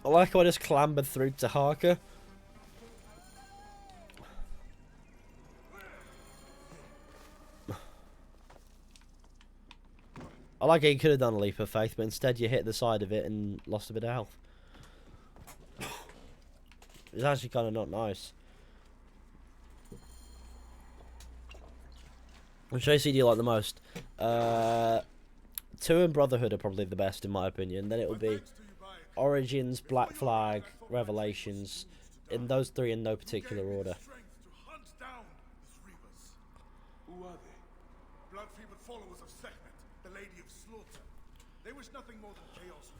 A: I like how I just clambered through to Harker. I like how you could have done a leap of faith, but instead you hit the side of it and lost a bit of health. It's actually kind of not nice. Which AC do you like the most? 2 and Brotherhood are probably the best in my opinion. Then it will be Origins, Black Flag, Revelations. In those 3 in no particular order.
B: Who are they?
H: Blood-fevered followers of Sekhmet, the Lady of Slaughter. They wish nothing more than chaos.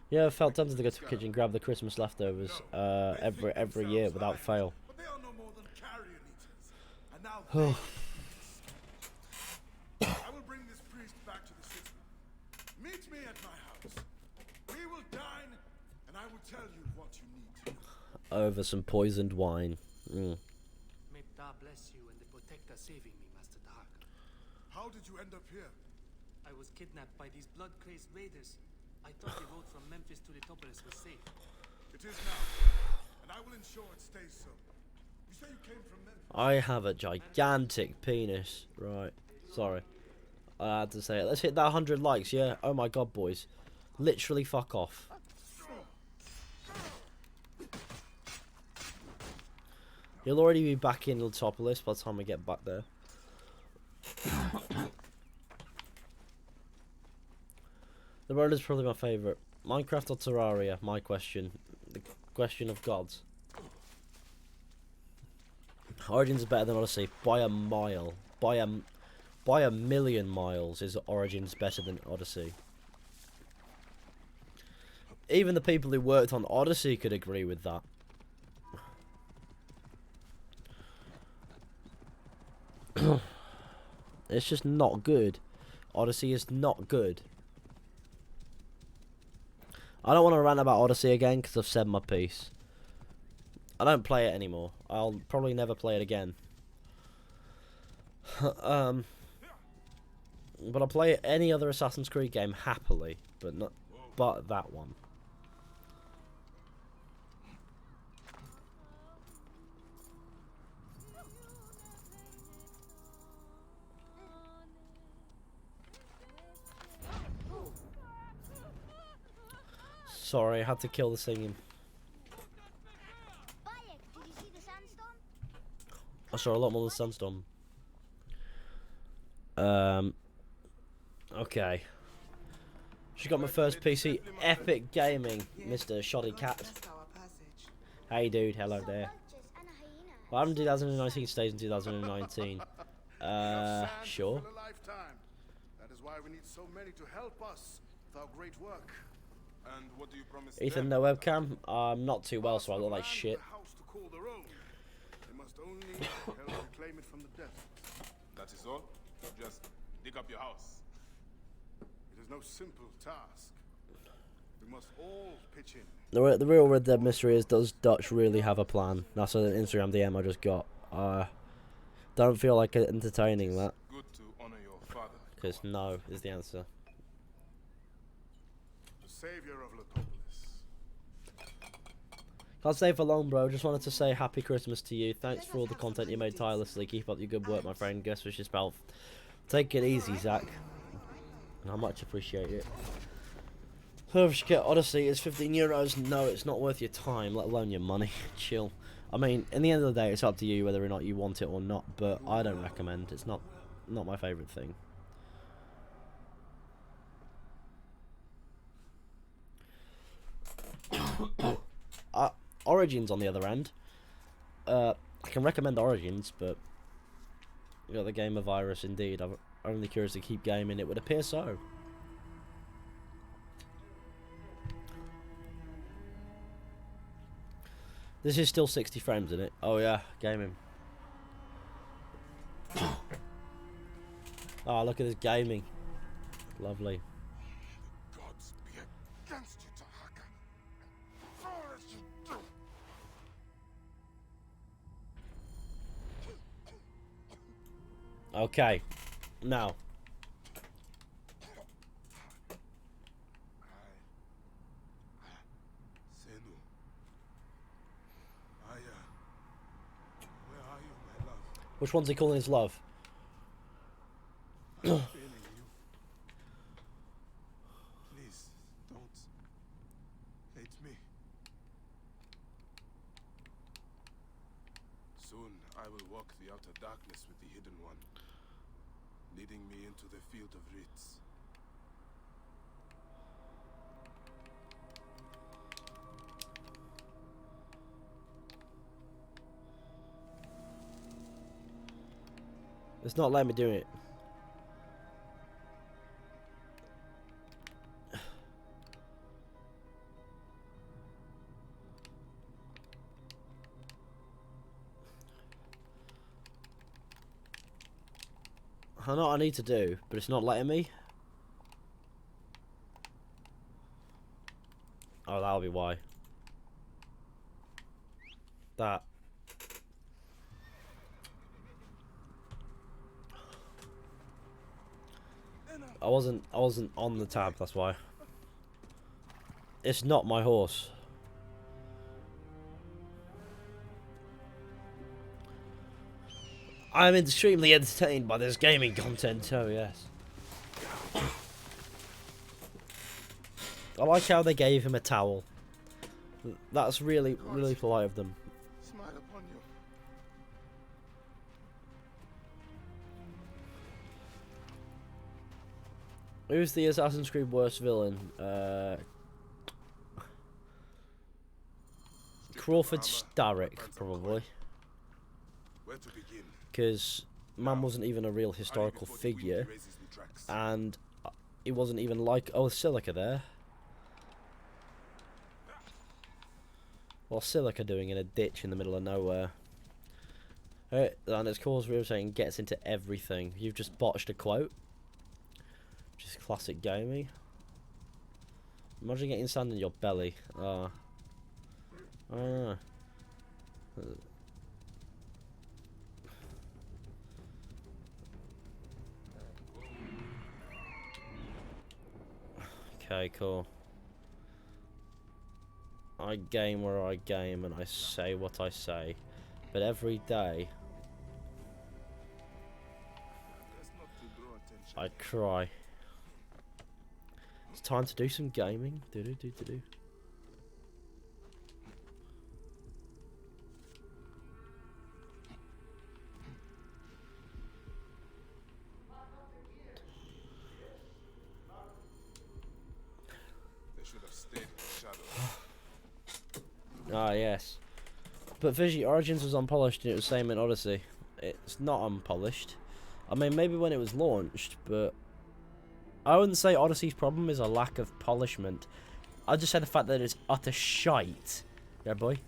A: Yeah, I felt tempted to go to the kitchen and grab the Christmas leftovers every year without fail.
H: But they are no more than carrion eaters. And now I will bring this priest back to the city. Meet me at my house. We will dine, and I will tell you what you need to know.
A: Over some poisoned wine.
I: May Ptah bless you and the Protector saving me, Master Dark.
H: How did you end up here?
I: I was kidnapped by these blood-crazed raiders. I thought the road from Memphis to Letopolis was safe.
H: It is now, and I will ensure it stays so. You say you came from Memphis?
A: I have a gigantic penis. Right. Sorry. I had to say it. Let's hit that 100 likes, yeah? Oh my god, boys. Literally fuck off. You'll already be back in Letopolis by the time we get back there. The road is probably my favourite. Minecraft or Terraria? My question. The question of gods. Origins is better than Odyssey by a mile. By a million miles is Origins better than Odyssey. Even the people who worked on Odyssey could agree with that. It's just not good. Odyssey is not good. I don't want to rant about Odyssey again because I've said my piece. I don't play it anymore. I'll probably never play it again. But I'll play any other Assassin's Creed game happily, but that one. Sorry, I had to kill the singing.
F: Bayek, did you see the sandstorm?
A: I saw a lot more than Sandstorm. Okay. She got my first PC. Epic Gaming, Mr. Shoddy Cat. Hey dude, hello there.
F: Vultures and a hyena.
A: Well, I'm in 2019, stays in 2019. Sure.
H: For a lifetime. That is why we need so many to help us with our great work.
B: And what do you promise
A: Ethan,
B: them?
A: no webcam. I'm not too well, so I look like
H: Land
A: shit.
H: the house to call their own. They must only help reclaim it from the desert.
B: That is all? Just dig up your house.
H: It is no simple task. We must all pitch in.
A: The real Red Dead mystery is, does Dutch really have a plan? That's an Instagram DM I just got. Don't feel like entertaining that,
B: Good to honor your father.
A: because no is the answer.
H: The savior of Letopolis.
A: Can't stay for long, bro. Just wanted to say happy Christmas to you. Thanks for all the content you made tirelessly. Keep up your good work, my friend. Guess wishes, pal. Take it easy, Zach. And I much appreciate it. So if you get Odyssey, it's €15. No, it's not worth your time, let alone your money. Chill. I mean, in the end of the day, it's up to you whether or not you want it or not. But I don't recommend. It's not my favourite thing. Origins, on the other end, I can recommend Origins, but you got the gamer virus. Indeed, I'm only curious to keep gaming. It would appear so. This is still 60 frames, isn't it? Oh yeah, gaming. Oh, look at this gaming. Lovely.
B: The gods be against you, Tahaka. And all as you do.
A: Okay. Now.
B: Senu. Aya. Where are you, my love?
A: Which one's he calling his love?
B: I'm failing you. Please, don't hate me. Soon I will walk the outer darkness with the Hidden One, leading me into the field of wreaths.
A: It's not letting me do it. I know what I need to do, but it's not letting me. Oh, that'll be why. That. I wasn't on the tab, that's why. It's not my horse. I'm extremely entertained by this gaming content too, yes. I like how they gave him a towel. That's really polite of them.
B: Smile upon you.
A: Who's the Assassin's Creed worst villain? Crawford Starrick, probably.
B: Where to begin?
A: Because man wasn't even a real historical figure, and he wasn't even like... Oh, Silica there. What's Silica doing in a ditch in the middle of nowhere? And it's Cause Real saying gets into everything. You've just botched a quote. Which is classic gaming. Imagine getting sand in your belly. I don't know. Okay, cool. I game where I game and I say what I say. But every day I cry. It's time to do some gaming. Do. Ah, yes. But visually, Origins was unpolished and it was the same in Odyssey. It's not unpolished. I mean, maybe when it was launched, but I wouldn't say Odyssey's problem is a lack of polishment. I'd just say the fact that it's utter shite. Yeah, boy.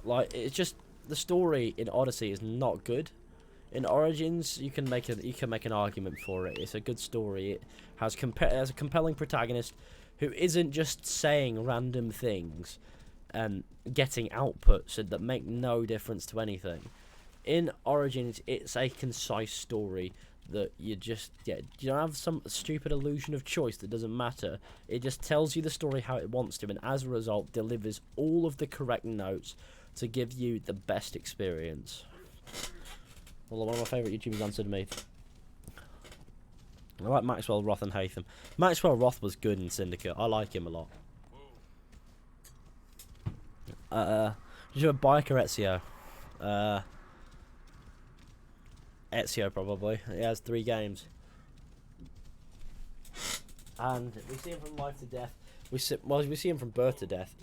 A: Like, it's just the story in Odyssey is not good. In Origins, you can make an argument for it. It's a good story. It has a compelling protagonist who isn't just saying random things and getting outputs that make no difference to anything. In Origins, it's a concise story that you don't have some stupid illusion of choice that doesn't matter. It just tells you the story how it wants to, and as a result, delivers all of the correct notes to give you the best experience. Well, one of my favourite YouTubers answered me. I like Maxwell, Roth, and Hatham. Maxwell Roth was good in Syndicate. I like him a lot. Did you have Bike or Ezio? Ezio, probably. He has 3 games. And we see him from life to death. We see him from birth to death.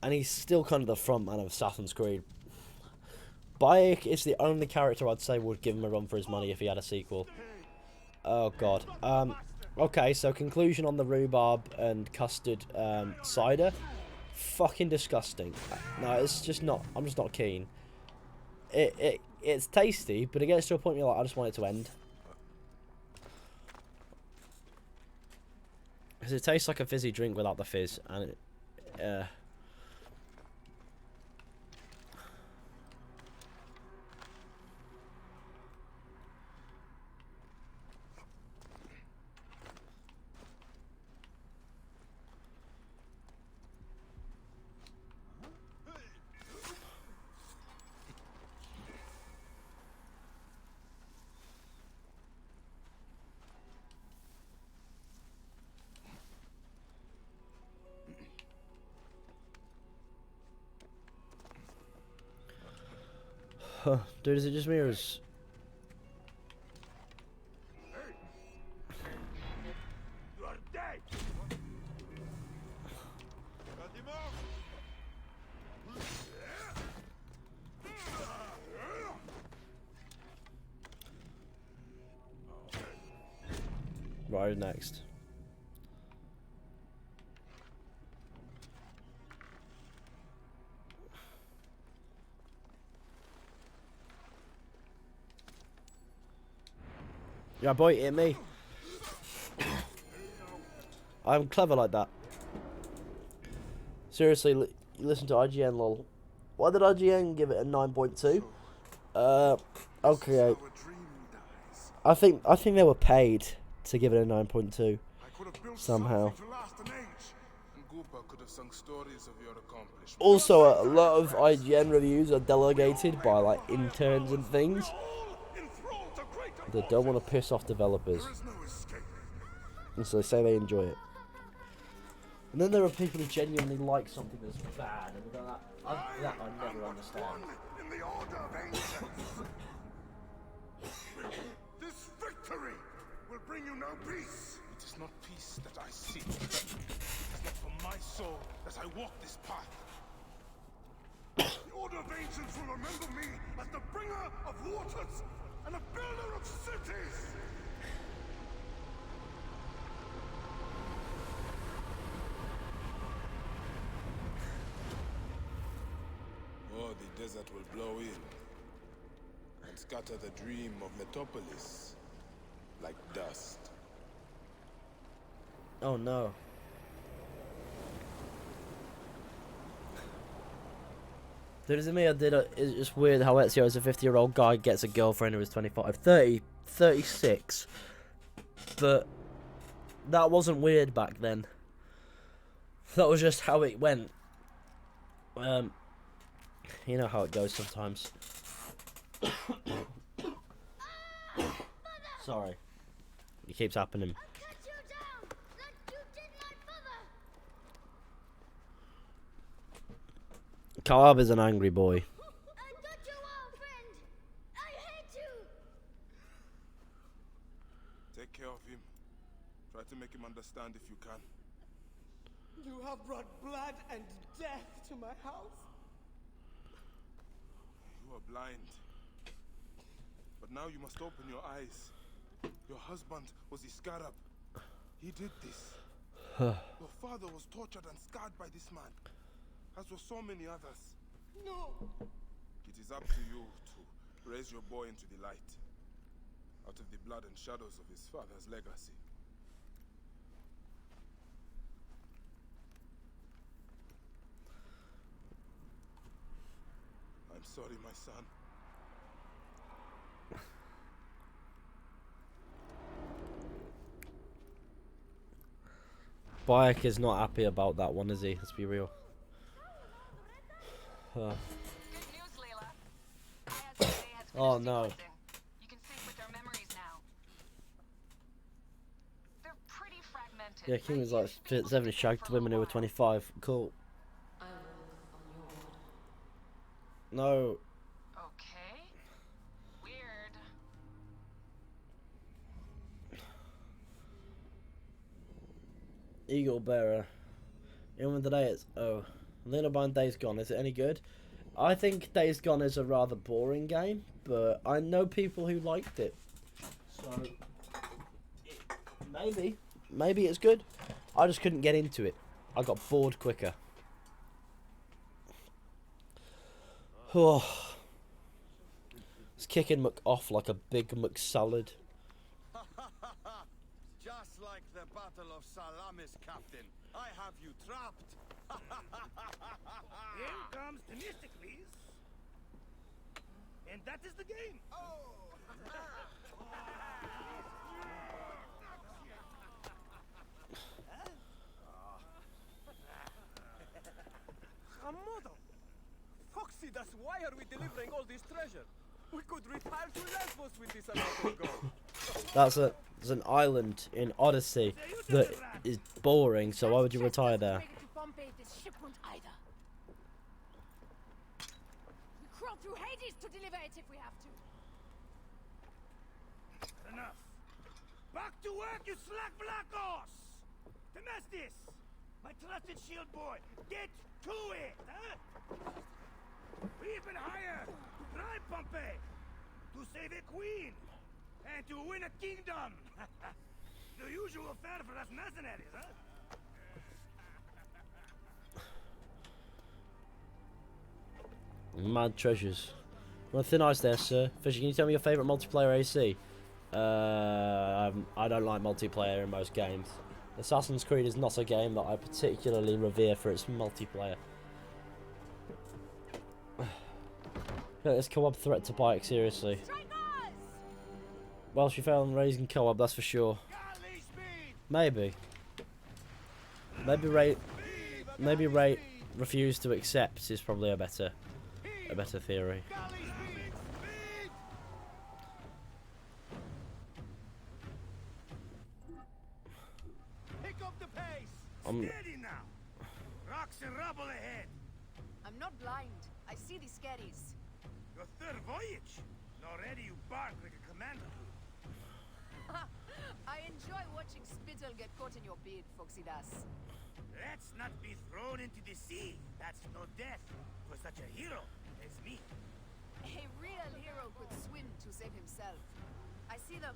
A: And he's still kind of the front man of Assassin's Creed. Bayek is the only character I'd say would give him a run for his money if he had a sequel. Oh god. Okay, so conclusion on the rhubarb and custard cider. Fucking disgusting. No, it's just not. I'm just not keen. it's tasty, but it gets to a point where you're like, I just want it to end. Because it tastes like a fizzy drink without the fizz, and dude, is it just me or is...
H: You are dead! Cut him off!
A: Right, next. Yeah, boy, hit me. I'm clever like that. Seriously, you listen to IGN, lol. Why did IGN give it a 9.2? Okay. I think they were paid to give it a 9.2 somehow. Also, a lot of IGN reviews are delegated by like interns and things. They don't want to piss off developers, and so they say they enjoy it. And then there are people who genuinely like something that's bad, and that I never understand.
H: In the order of ancients. This victory will bring you no peace.
B: It is not peace that I seek. It is not for my soul that I walk this path.
H: The order of ancients will remember me as the bringer of waters and a builder of cities.
B: Oh, the desert will blow in and scatter the dream of Metropolis like dust.
A: Oh no. Dude, is it me? It's just weird how Ezio, as a 50-year-old guy, gets a girlfriend who is 25, 30, 36. But that wasn't weird back then. That was just how it went. You know how it goes sometimes. Sorry. It keeps happening.
F: I'll cut you down, like you did my father.
A: Scarab is an angry boy.
F: I thought you were a friend. I hate you.
B: Take care of him. Try to make him understand if you can.
G: You have brought blood and death to my house.
B: You are blind. But now you must open your eyes. Your husband was the Scarab. He did this. Your father was tortured and scarred by this man, as were so many others.
G: No.
B: It is up to you to raise your boy into the light, out of the blood and shadows of his father's legacy. I'm sorry, my son.
A: Bayek is not happy about that one, is he? Let's be real.
J: Good news, Layla. ISA has
A: Oh,
J: finished
A: no.
J: sequencing. You can sync with their memories now. They're pretty fragmented.
A: Yeah, King was
J: but you
A: like
J: should be able to
A: 70
J: keep them
A: shagged
J: for a
A: women who were
J: little while.
A: 25. Cool. No.
J: Okay. Weird.
A: Eagle Bearer. Even today it's... Oh. Little Bind Days Gone. Is it any good? I think Days Gone is a rather boring game, but I know people who liked it. So... Maybe it's good. I just couldn't get into it. I got bored quicker. kicking Mc off like a big McSalad.
D: Just like the Battle of Salamis, Captain. I have you trapped.
H: Here comes Themistocles. And that is the game.
D: Oh!
C: Hamodo! Foxy, that's why are we delivering all this treasure? We could retire to Lesbos with this amount of gold.
A: There's an island in Odyssey that is boring, so why would you retire there?
K: We crawl through Hades to deliver it if we have to.
H: Enough. Back to work, you slack black horse! Temestis! My trusted shield boy, get to it, huh? Even higher! Drive Pompey! To save a queen! And to win a kingdom! The usual fare for us mercenaries, huh?
A: Mad treasures. Nothing nice there, sir. Fisher, can you tell me your favourite multiplayer AC? I don't like multiplayer in most games. Assassin's Creed is not a game that I particularly revere for its multiplayer. This co-op threat to bike, seriously. Well, she fell on raising co-op, that's for sure. Maybe. Maybe Ray refused to accept is probably a better theory.
H: Steady now. Rocks and rubble ahead.
K: I'm not blind. I see the scaries.
H: Your third voyage. And already you bark like a commander.
K: I enjoy watching spittle get caught in your beard, Foxy Das.
H: Let's not be thrown into the sea. That's no death for such a hero as me.
K: A real hero could swim to save himself. I see them.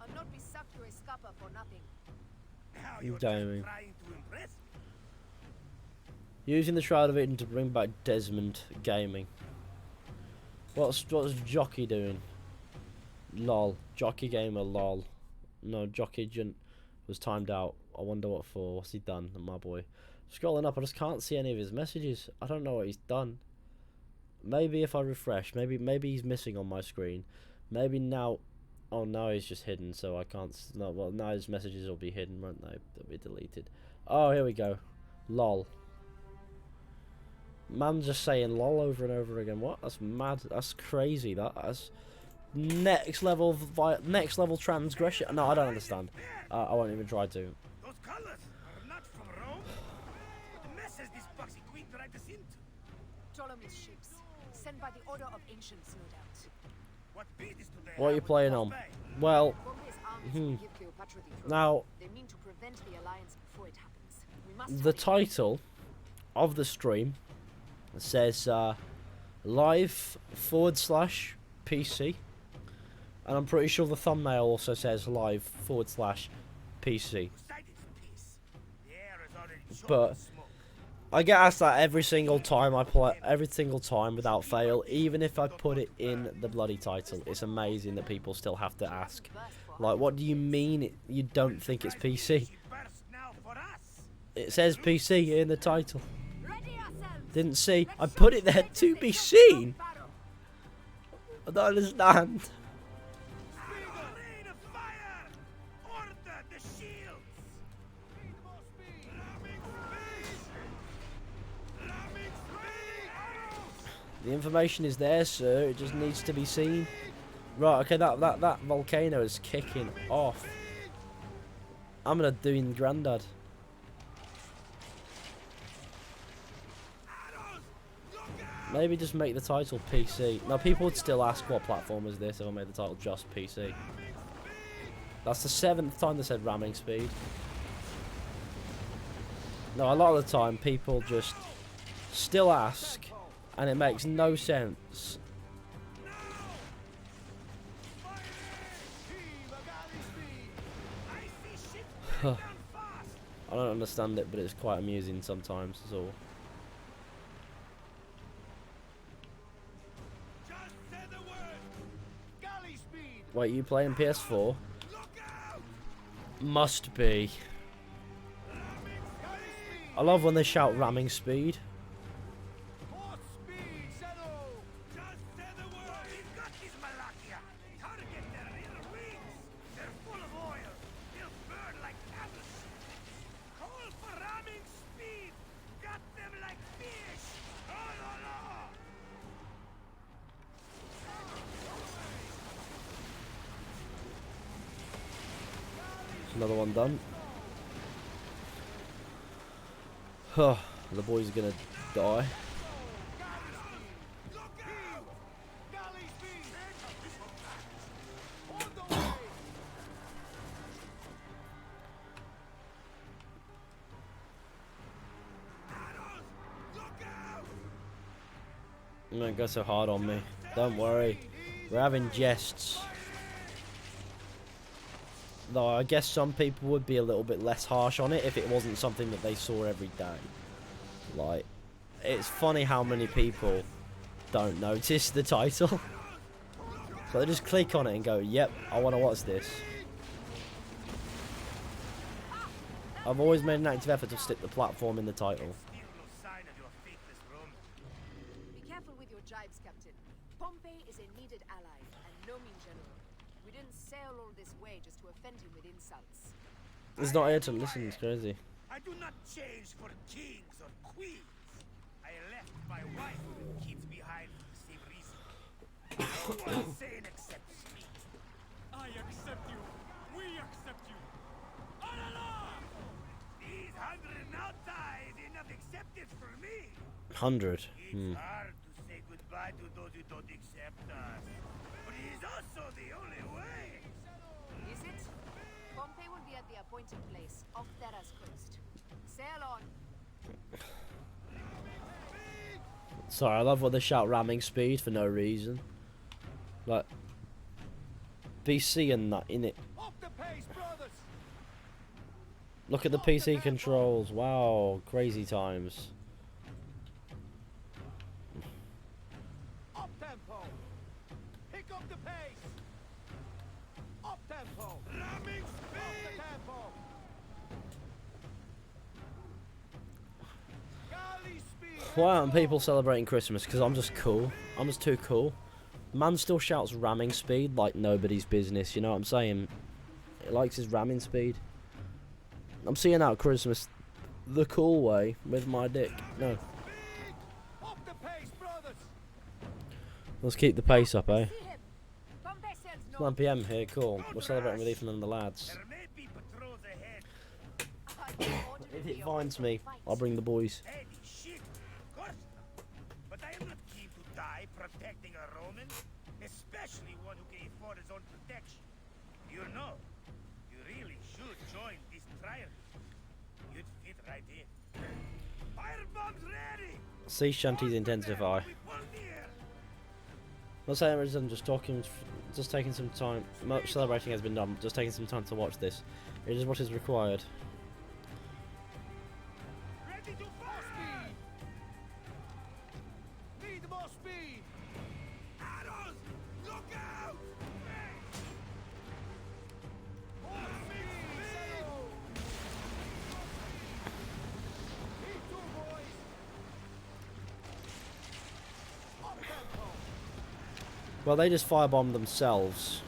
K: I'll not be sucked to a scupper for nothing.
H: Now
A: You
H: you're just
A: damn.
H: trying to impress me.
A: Using the Shroud of Eden to bring back Desmond Gaming. What's Jockey doing? Lol. Jockey Gamer, lol. No, Jockey Junt was timed out. I wonder what for. What's he done, my boy? Scrolling up, I just can't see any of his messages. I don't know what he's done. Maybe if I refresh, maybe he's missing on my screen. Maybe now. Oh, now he's just hidden, so I can't. No, well, now his messages will be hidden, won't they? They'll be deleted. Oh, here we go. Lol. Man just saying lol over and over again. What? That's mad. That's crazy. That's next level transgression. No, I don't understand. I won't even try to.
H: Those colors are not from Rome. What messes this boxy queen dragged us into?
K: Ptolemy's ships, sent by the Order of Ancients, no doubt.
H: What beat is today?
A: What are you playing on? Well,
K: Pompey's armies will give Cleopatra the throne.
A: now
K: They mean to prevent the alliance before it happens. We must
A: the
K: hurry.
A: title of the stream says live/PC, and I'm pretty sure the thumbnail also says live/PC.
H: Poseidon's peace. The air is already short
A: But
H: of smoke.
A: I get asked that every single time I play, every single time without fail, even if I put it in the bloody title. It's amazing that people still have to ask. Like, what do you mean you don't think it's PC?
H: She bursts now for us.
A: It says PC in the title.
K: Ready ourselves.
A: Didn't see. I put it there to be seen. I don't understand.
H: Rain of fire! Order the shields! Need more speed! Ramming speed!
A: The information is there, sir. It just needs to be seen. Right, okay, that volcano is kicking off. I'm gonna do in Grandad. Maybe just make the title PC. Now, people would still ask what platform is this if I made the title just PC. That's the 7th time they said ramming speed. No, a lot of the time people just still ask, and it makes no sense. I don't understand it, but it's quite amusing sometimes, that's all.
H: Just say the word!
A: Wait, you playing PS4? Must be. I love when they shout ramming speed. Another one done. Huh, the boy's gonna die. Don't go so hard on me. Don't worry. We're having jests. Though I guess some people would be a little bit less harsh on it if it wasn't something that they saw every day. Like, it's funny how many people don't notice the title. So they just click on it and go, yep, I want to watch this. I've always made an active effort to stick the platform in the title.
K: Be careful with your jibes, Captain. Pompey is a needed ally, and no mean general. We didn't sail all this way just to offend him with insults.
A: He's not here to listen, it's crazy.
H: I do not change for kings or queens. I left my wife and kids behind for the same reason. No one sane accepts me.
C: I accept you. We accept you. Allah!
H: These 100 nautai is enough acceptance for me.
A: 100.
H: It's hard to say goodbye to those who don't accept us. But it is also the only way.
K: Is it? Pompey will be at the appointed place, off Terra's coast. Sail on.
A: Sorry, I love when they shout ramming speed for no reason. Like, PC and that in it.
C: Off the pace, brothers.
A: Look at the PC controls. Wow, crazy times.
C: Up tempo. Pick up the pace. Up tempo.
H: Ramming
C: Up
H: speed.
C: the tempo. Galley speed.
A: Why aren't people celebrating Christmas? Because I'm just cool. I'm just too cool. Man still shouts ramming speed like nobody's business, you know what I'm saying? He likes his ramming speed. I'm seeing out Christmas the cool way with my dick. No.
C: Up the pace, brothers.
A: Let's keep the pace up, eh?
K: See him. Pompey sails
A: It's 9 PM here, cool. We're celebrating with Ethan and the lads.
H: There may be patrols ahead.
A: If it finds me, I'll bring the boys.
H: Heavy shit, of course. But I am not keen to die protecting a Roman, especially one who can afford his own protection. You know, you really should join this trial. You'd fit right in. Firebombs ready!
A: Sea shanties intensify.
H: We pull near.
A: Not saying I'm just talking, just taking some time. Much celebrating has been done. Just taking some time to watch this. It is what is required.
C: Ready to force speed. Need more speed.
H: Arrows! Look out!
C: More speed. Settle. Keep two, boys. Up tempo.
A: Well, they just firebombed themselves.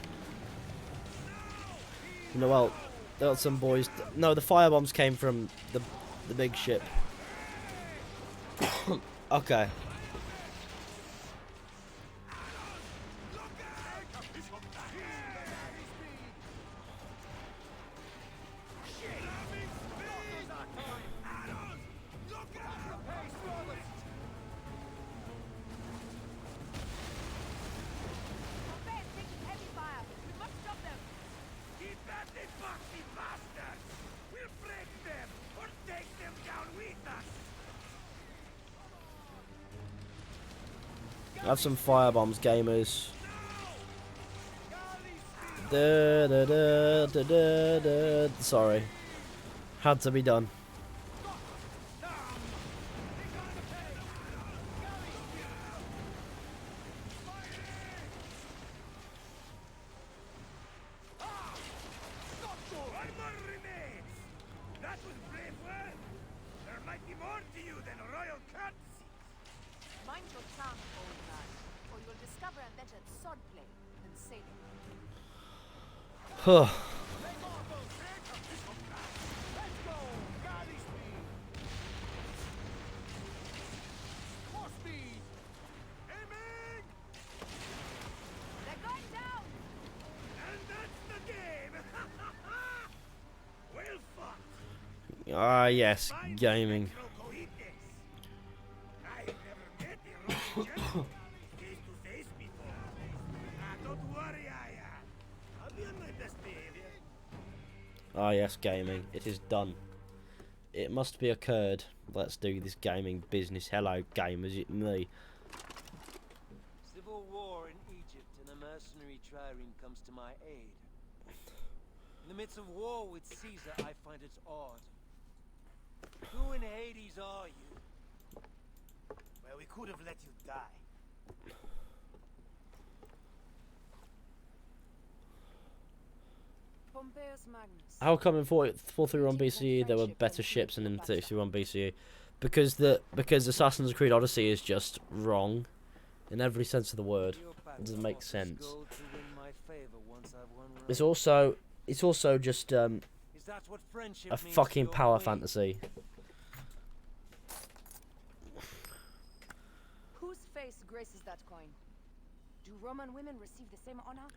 A: You know, well, they got some boys. No, the firebombs came from the big ship. Okay.
K: Pompey is taking heavy fire. We must stop them.
H: Keep at the boxy bastards! We'll break them or take them down with us!
A: Have some firebombs, gamers. Da, da, da, da, da, da. Sorry. Had to be done.
K: at swordplay and sailing.
A: Huh.
K: They're going down!
H: And that's the game! Well fought!
A: Ah, yes, gaming.
H: I've never met a Roman general face to face before. Don't worry, I'll be on my best behavior.
A: Ah, yes, gaming. It is done. It must be occurred. Let's do this gaming business. Hello, gamers. It's me.
L: Civil war in Egypt, and a mercenary trireme comes to my aid. In the midst of war with Caesar, I find it odd. Who in Hades are you?
H: Well, we could have let you die.
K: Pompeius Magnus.
A: How come in 431 BCE there were better ships than in 61 BCE? Because Assassin's Creed Odyssey is just wrong, in every sense of the word. It doesn't make sense. It's also just a fucking power fantasy.
K: Whose face graces that coin? Do Roman women receive the same honor?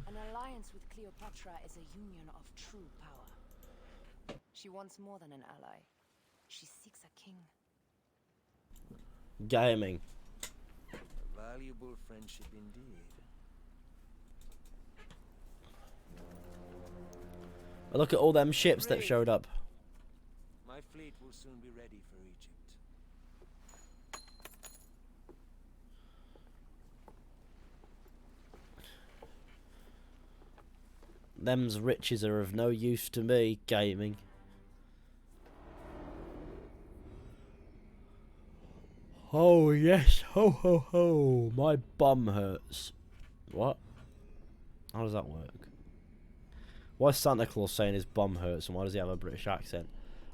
K: An alliance with Cleopatra is a union of true power. She wants more than an ally. She seeks a king.
A: Gaming.
L: A valuable friendship indeed.
A: Look at all them ships that showed up.
L: My fleet will soon be ready for Egypt.
A: Them's riches are of no use to me, gaming. Oh yes, ho ho ho, my bum hurts. What? How does that work? Why is Santa Claus saying his bum hurts and why does he have a British accent?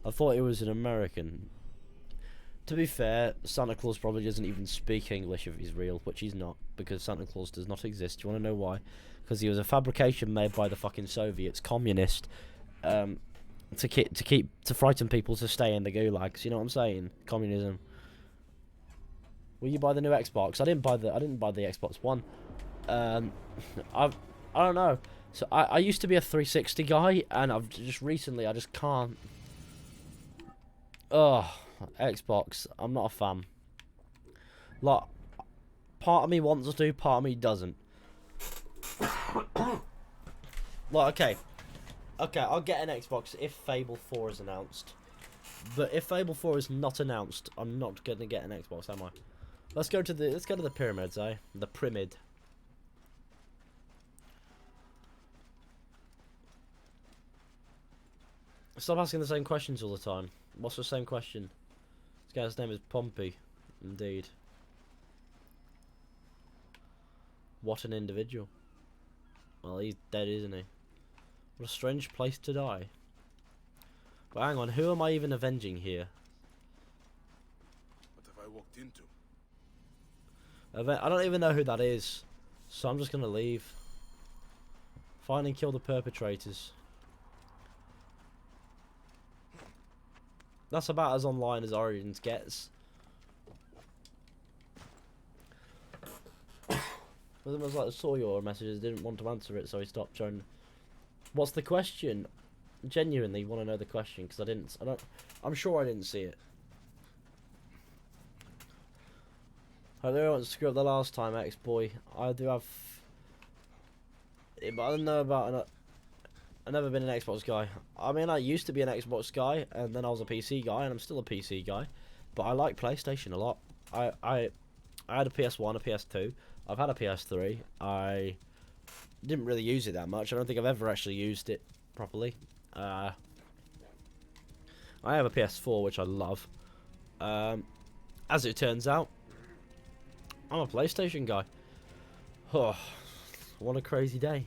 A: I thought he was an American. To be fair, Santa Claus probably doesn't even speak English if he's real, which he's not, because Santa Claus does not exist. Do you want to know why? Because he was a fabrication made by the fucking Soviets, communist, to frighten people to stay in the gulags. You know what I'm saying? Communism. Will you buy the new Xbox? I didn't buy the Xbox One. I don't know. So I used to be a 360 guy, and I just can't. Ugh, Xbox. I'm not a fan. Like, part of me wants to, part of me doesn't. Like, okay, I'll get an Xbox if Fable 4 is announced. But if Fable 4 is not announced, I'm not gonna get an Xbox, am I? Let's go to the pyramids, eh? The pyramid. Stop asking the same questions all the time. What's the same question? This guy's name is Pompey. Indeed. What an individual. Well, he's dead, isn't he? What a strange place to die. But hang on, who am I even avenging here?
B: What have I walked into?
A: I don't even know who that is. So I'm just going to leave. Find and kill the perpetrators. That's about as online as Origins gets. It was like I saw your messages, didn't want to answer it, so he stopped showing. What's the question? Genuinely want to know the question because I'm sure I didn't see it. I don't screw up the last time, ex-boy. I do have, but I don't know about. I've never been an Xbox guy. I mean, I used to be an Xbox guy, and then I was a PC guy, and I'm still a PC guy. But I like PlayStation a lot. I had a PS1, a PS2. I've had a PS3. I didn't really use it that much. I don't think I've ever actually used it properly. I have a PS4, which I love. As it turns out, I'm a PlayStation guy. Oh, what a crazy day.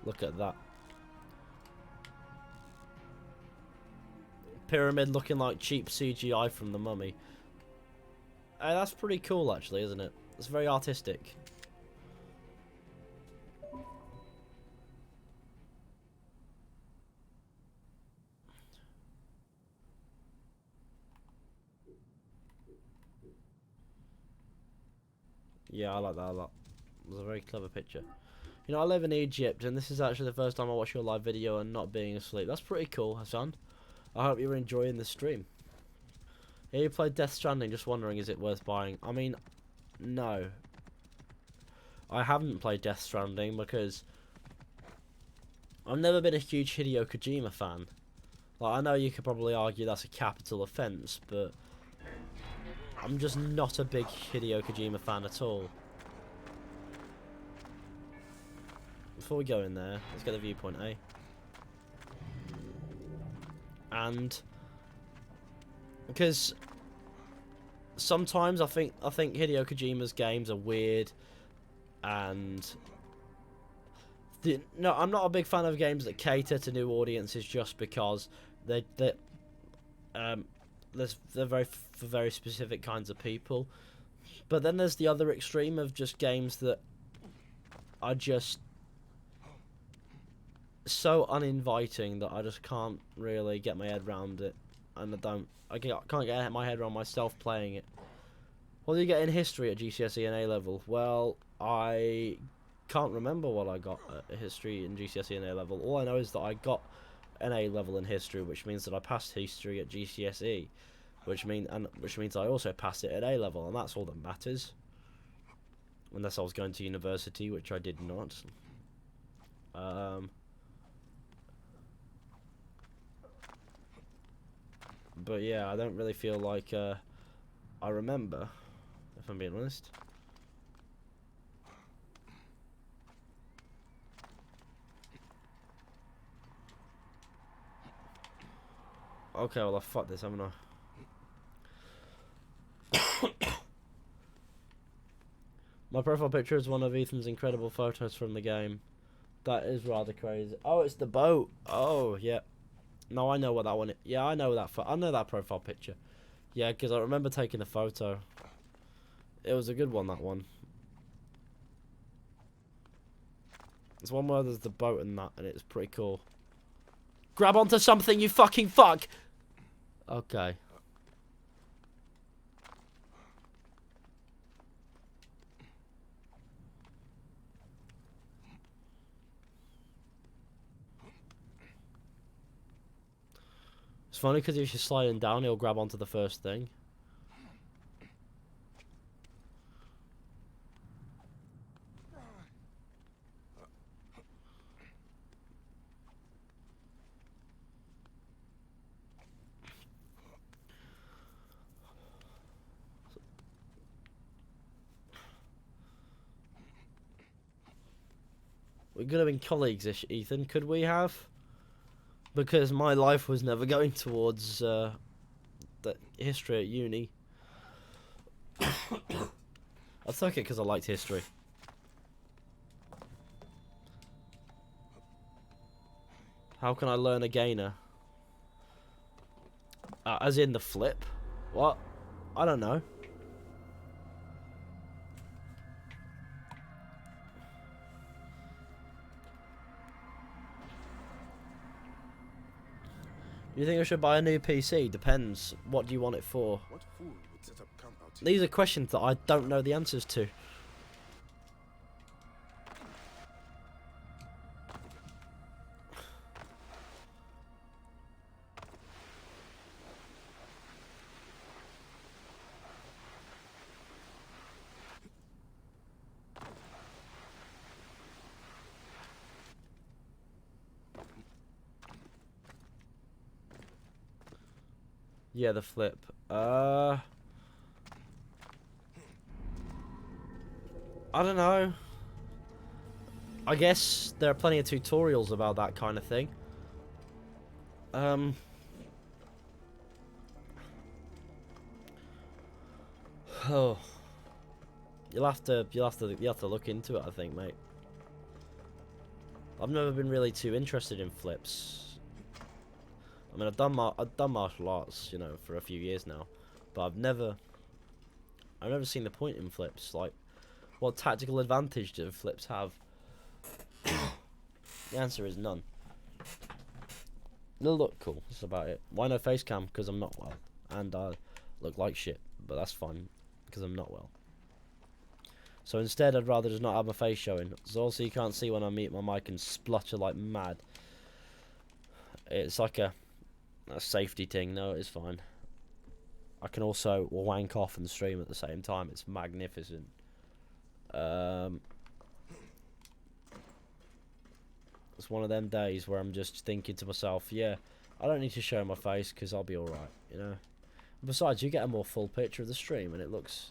A: Look at that. pyramid looking like cheap CGI from The Mummy. That's pretty cool, actually, isn't it? It's very artistic. Yeah, I like that a lot. It was a very clever picture. You know, I live in Egypt, and this is actually the first time I watch your live video and not being asleep. That's pretty cool, Hassan. I hope you're enjoying the stream. Yeah, you played Death Stranding, just wondering, is it worth buying? I mean, no. I haven't played Death Stranding because I've never been a huge Hideo Kojima fan. Like, I know you could probably argue that's a capital offence, but I'm just not a big Hideo Kojima fan at all. Before we go in there, let's get the viewpoint, eh? And because sometimes I think Hideo Kojima's games are weird, and no, I'm not a big fan of games that cater to new audiences just because they're very for very specific kinds of people. But then there's the other extreme of just games that are just so uninviting that I just can't really get my head around it, and I can't get my head around myself playing it. What do you get in history at GCSE and A level? Well, I can't remember what I got at history in GCSE and A level. All I know is that I got an A level in history, which means that I passed history at GCSE, which means I also passed it at A level, and that's all that matters. Unless I was going to university, which I did not. But yeah, I don't really feel like I remember, if I'm being honest. Okay, well I fucked this, haven't I? My profile picture is one of Ethan's incredible photos from the game. That is rather crazy. Oh, it's the boat. Oh, yeah. No, I know what that one is. Yeah, I know that. I know that profile picture. Yeah, because I remember taking a photo. It was a good one, that one. It's one where there's the boat and that, and it's pretty cool. Grab onto something, you fucking fuck! Okay. It's funny because if you're sliding down, he'll grab onto the first thing. We could have been colleagues-ish, Ethan. Could we have? Because my life was never going towards the history at uni. I took it because I liked history. How can I learn a gainer? As in the flip? What? I don't know. You think I should buy a new PC? Depends. What do you want it for?
B: What fool would set up camp out here?
A: These are questions that I don't know the answers to. Yeah, the flip. I don't know. I guess there are plenty of tutorials about that kind of thing. Oh. You'll have to look into it, I think, mate. I've never been really too interested in flips. I mean, I've done martial arts, you know, for a few years now, but I've never seen the point in flips. Like, what tactical advantage do flips have? The answer is none. They'll look cool. That's about it. Why no face cam? Because I'm not well, and I look like shit. But that's fine, because I'm not well. So instead, I'd rather just not have my face showing. So also, you can't see when I mute my mic and splutter like mad. It's like a safety thing. No, it's fine. I can also wank off and stream at the same time. It's magnificent. It's one of them days where I'm just thinking to myself, yeah, I don't need to show my face because I'll be alright, you know. Besides, you get a more full picture of the stream and it looks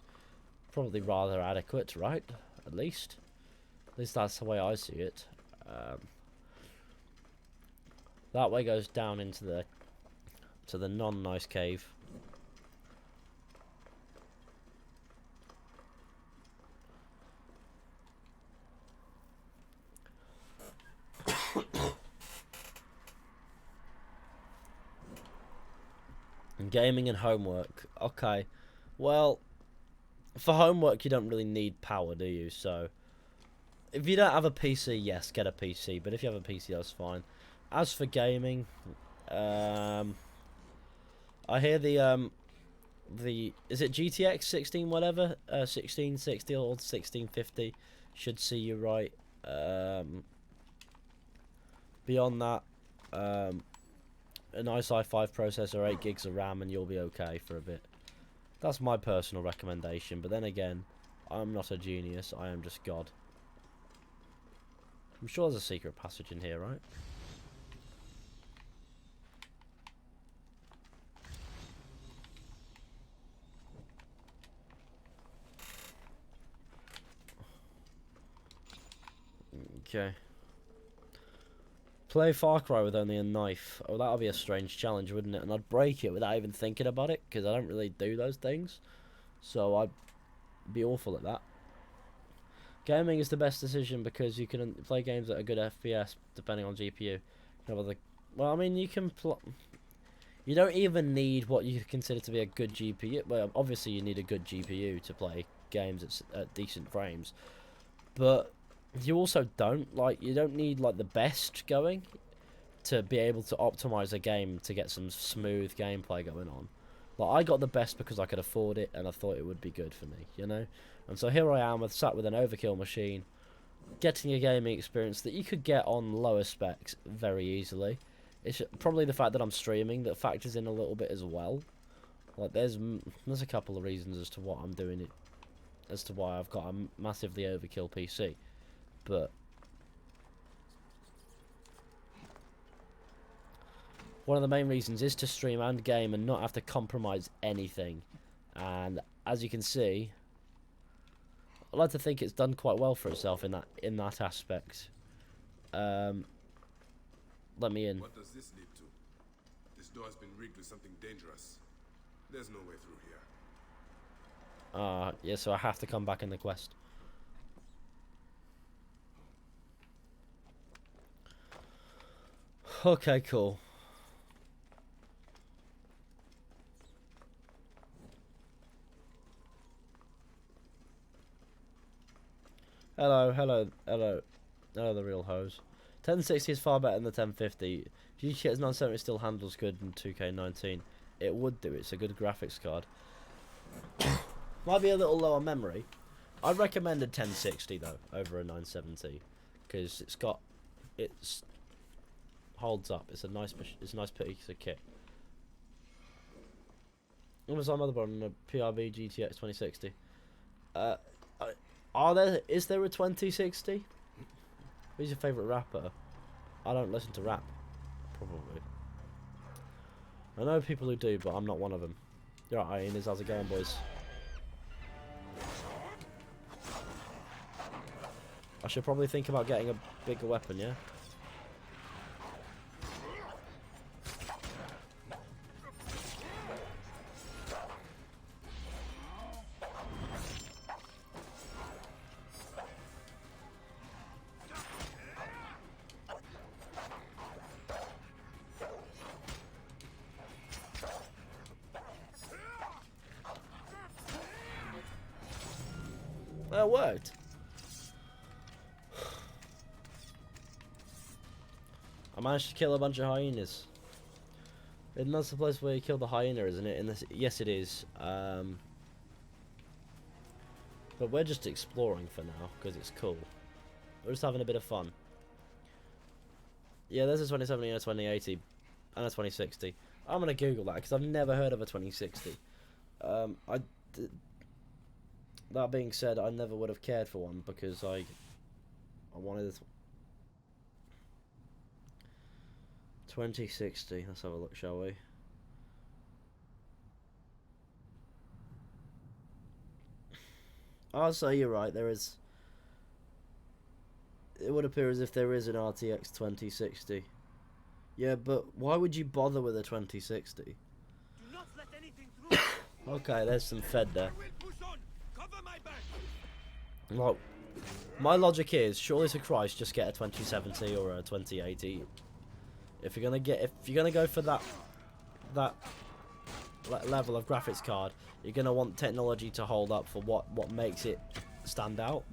A: probably rather adequate, right? At least that's the way I see it. That way goes down into the non-nice cave. Gaming and homework. Okay. Well, for homework you don't really need power, do you? So, if you don't have a PC, yes, get a PC. But if you have a PC, that's fine. As for gaming, I hear the is it GTX 16 whatever 1660 or 1650 should see you right. Beyond that, a nice i5 processor, 8 gigs of RAM, and you'll be okay for a bit. That's my personal recommendation, but then again, I'm not a genius, I am just God. I'm sure there's a secret passage in here, right? Okay. Play Far Cry with only a knife. Oh, that would be a strange challenge, wouldn't it? And I'd break it without even thinking about it, because I don't really do those things. So I'd be awful at that. Gaming is the best decision because you can play games at a good FPS, depending on GPU. You have other, well, I mean, you can you don't even need what you consider to be a good GPU. Well, obviously you need a good GPU to play games at decent frames. But you also don't, like, you don't need, like, the best going to be able to optimize a game to get some smooth gameplay going on. Like, I got the best because I could afford it and I thought it would be good for me, you know? And so here I am, sat with an overkill machine, getting a gaming experience that you could get on lower specs very easily. It's probably the fact that I'm streaming that factors in a little bit as well. Like, there's a couple of reasons as to what I'm doing it, as to why I've got a massively overkill PC. But one of the main reasons is to stream and game and not have to compromise anything. And as you can see, I like to think it's done quite well for itself in that aspect. Let me in.
B: What does this lead to? This door has been rigged with something dangerous. There's no way through here.
A: Yeah, so I have to come back in the quest. Okay, cool. Hello, the real hose. 1060 is far better than the 1050. GTX 970 still handles good in 2K19. It would do, it's a good graphics card. Might be a little low on memory. I'd recommend a 1060 though, over a 970. Because it's holds up. It's a nice piece of kit. Amazon motherboard on a PRV GTX 2060. Is there a 2060? Who's your favourite rapper? I don't listen to rap. Probably. I know people who do, but I'm not one of them. You're right, Ian. How's it going, boys? I should probably think about getting a bigger weapon, yeah? That worked. I managed to kill a bunch of hyenas. And that's the place where you kill the hyena, isn't it? In this, yes, it is. But we're just exploring for now because it's cool. We're just having a bit of fun. Yeah, there's a 2070 and a 2080 and a 2060. I'm gonna Google that because I've never heard of a 2060. That being said, I never would have cared for one because I wanted this 2060. Let's have a look, shall we? I'll say you're right. There is. It would appear as if there is an RTX 2060. Yeah, but why would you bother with a 2060?
C: Do not let anything through.
A: Okay, there's some Fed there. Like, my logic is, surely to Christ, just get a 2070 or a 2080. If you're gonna go for that level of graphics card, you're gonna want technology to hold up for what makes it stand out.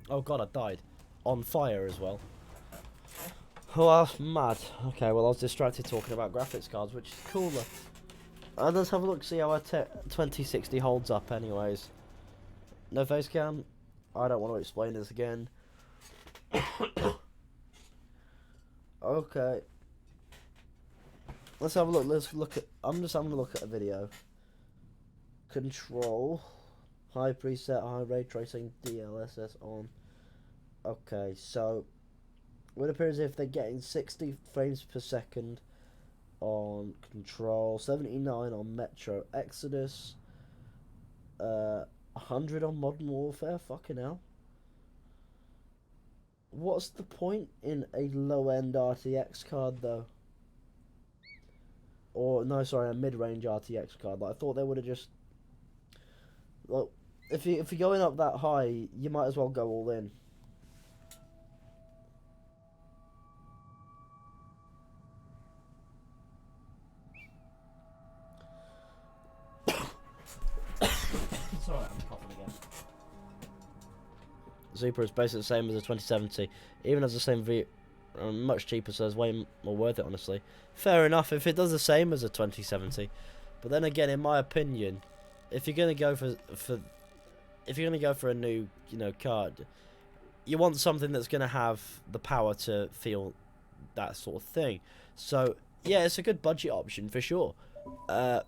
A: Oh god, I died. On fire as well. Oh, that's mad. Okay, well I was distracted talking about graphics cards, which is cooler. Let's have a look, see how our 2060 holds up anyways. No face cam. I don't want to explain this again. Okay. Let's have a look. Let's look at. I'm just having a look at a video. Control. High preset, high ray tracing, DLSS on. Okay, so it would appear as if they're getting 60 frames per second on Control, 79 on Metro Exodus, 100 on Modern Warfare. Fucking hell. What's the point in a low-end RTX card, though? Or, no, sorry, a mid-range RTX card. Like, I thought they would have just... Well, if you're going up that high, you might as well go all in. Sorry, I'm coughing again. Super is basically the same as a 2070, even as the same much cheaper, so it's way more worth it, honestly. Fair enough if it does the same as a 2070, but then again, in my opinion, if you're gonna go for a new, card, you want something that's gonna have the power to feel that sort of thing. So yeah, it's a good budget option for sure. But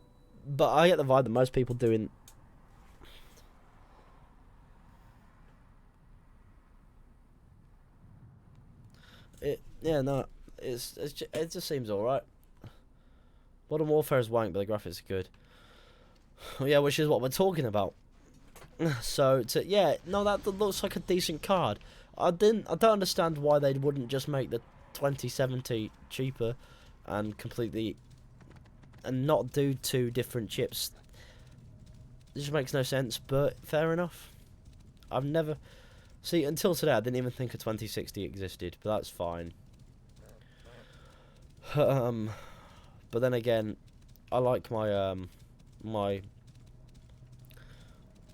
A: I get the vibe that most people doing. It just seems alright. Modern Warfare is wank, but the graphics are good. Yeah, which is what we're talking about. So that looks like a decent card. I don't understand why they wouldn't just make the 2070 cheaper and not do two different chips. It just makes no sense, but fair enough. I've never... See, until today, I didn't even think a 2060 existed, but that's fine. But then again, I like my I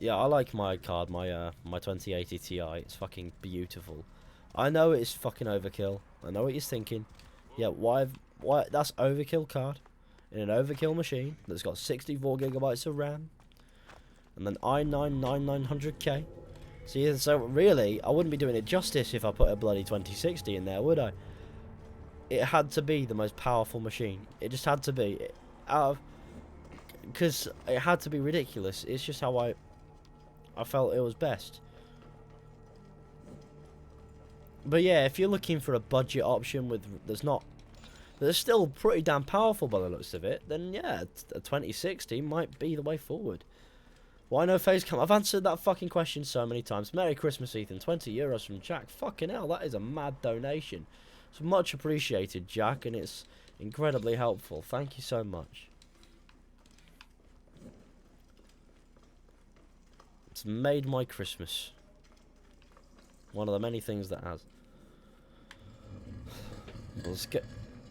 A: like my card, my 2080 Ti. It's fucking beautiful. I know it's fucking overkill. I know what you're thinking. Yeah, why? That's overkill card in an overkill machine that's got 64 gigabytes of RAM, and then i9-9900K. See, so really, I wouldn't be doing it justice if I put a bloody 2060 in there, would I? It had to be the most powerful machine. It just had to be. Because it had to be ridiculous. It's just how I felt it was best. But yeah, if you're looking for a budget option that's still pretty damn powerful by the looks of it, then yeah, a 2060 might be the way forward. Why no face cam? I've answered that fucking question so many times. Merry Christmas, Ethan. 20 euros from Jack. Fucking hell, that is a mad donation. It's much appreciated, Jack, and it's incredibly helpful. Thank you so much. It's made my Christmas. One of the many things that has. Let's get...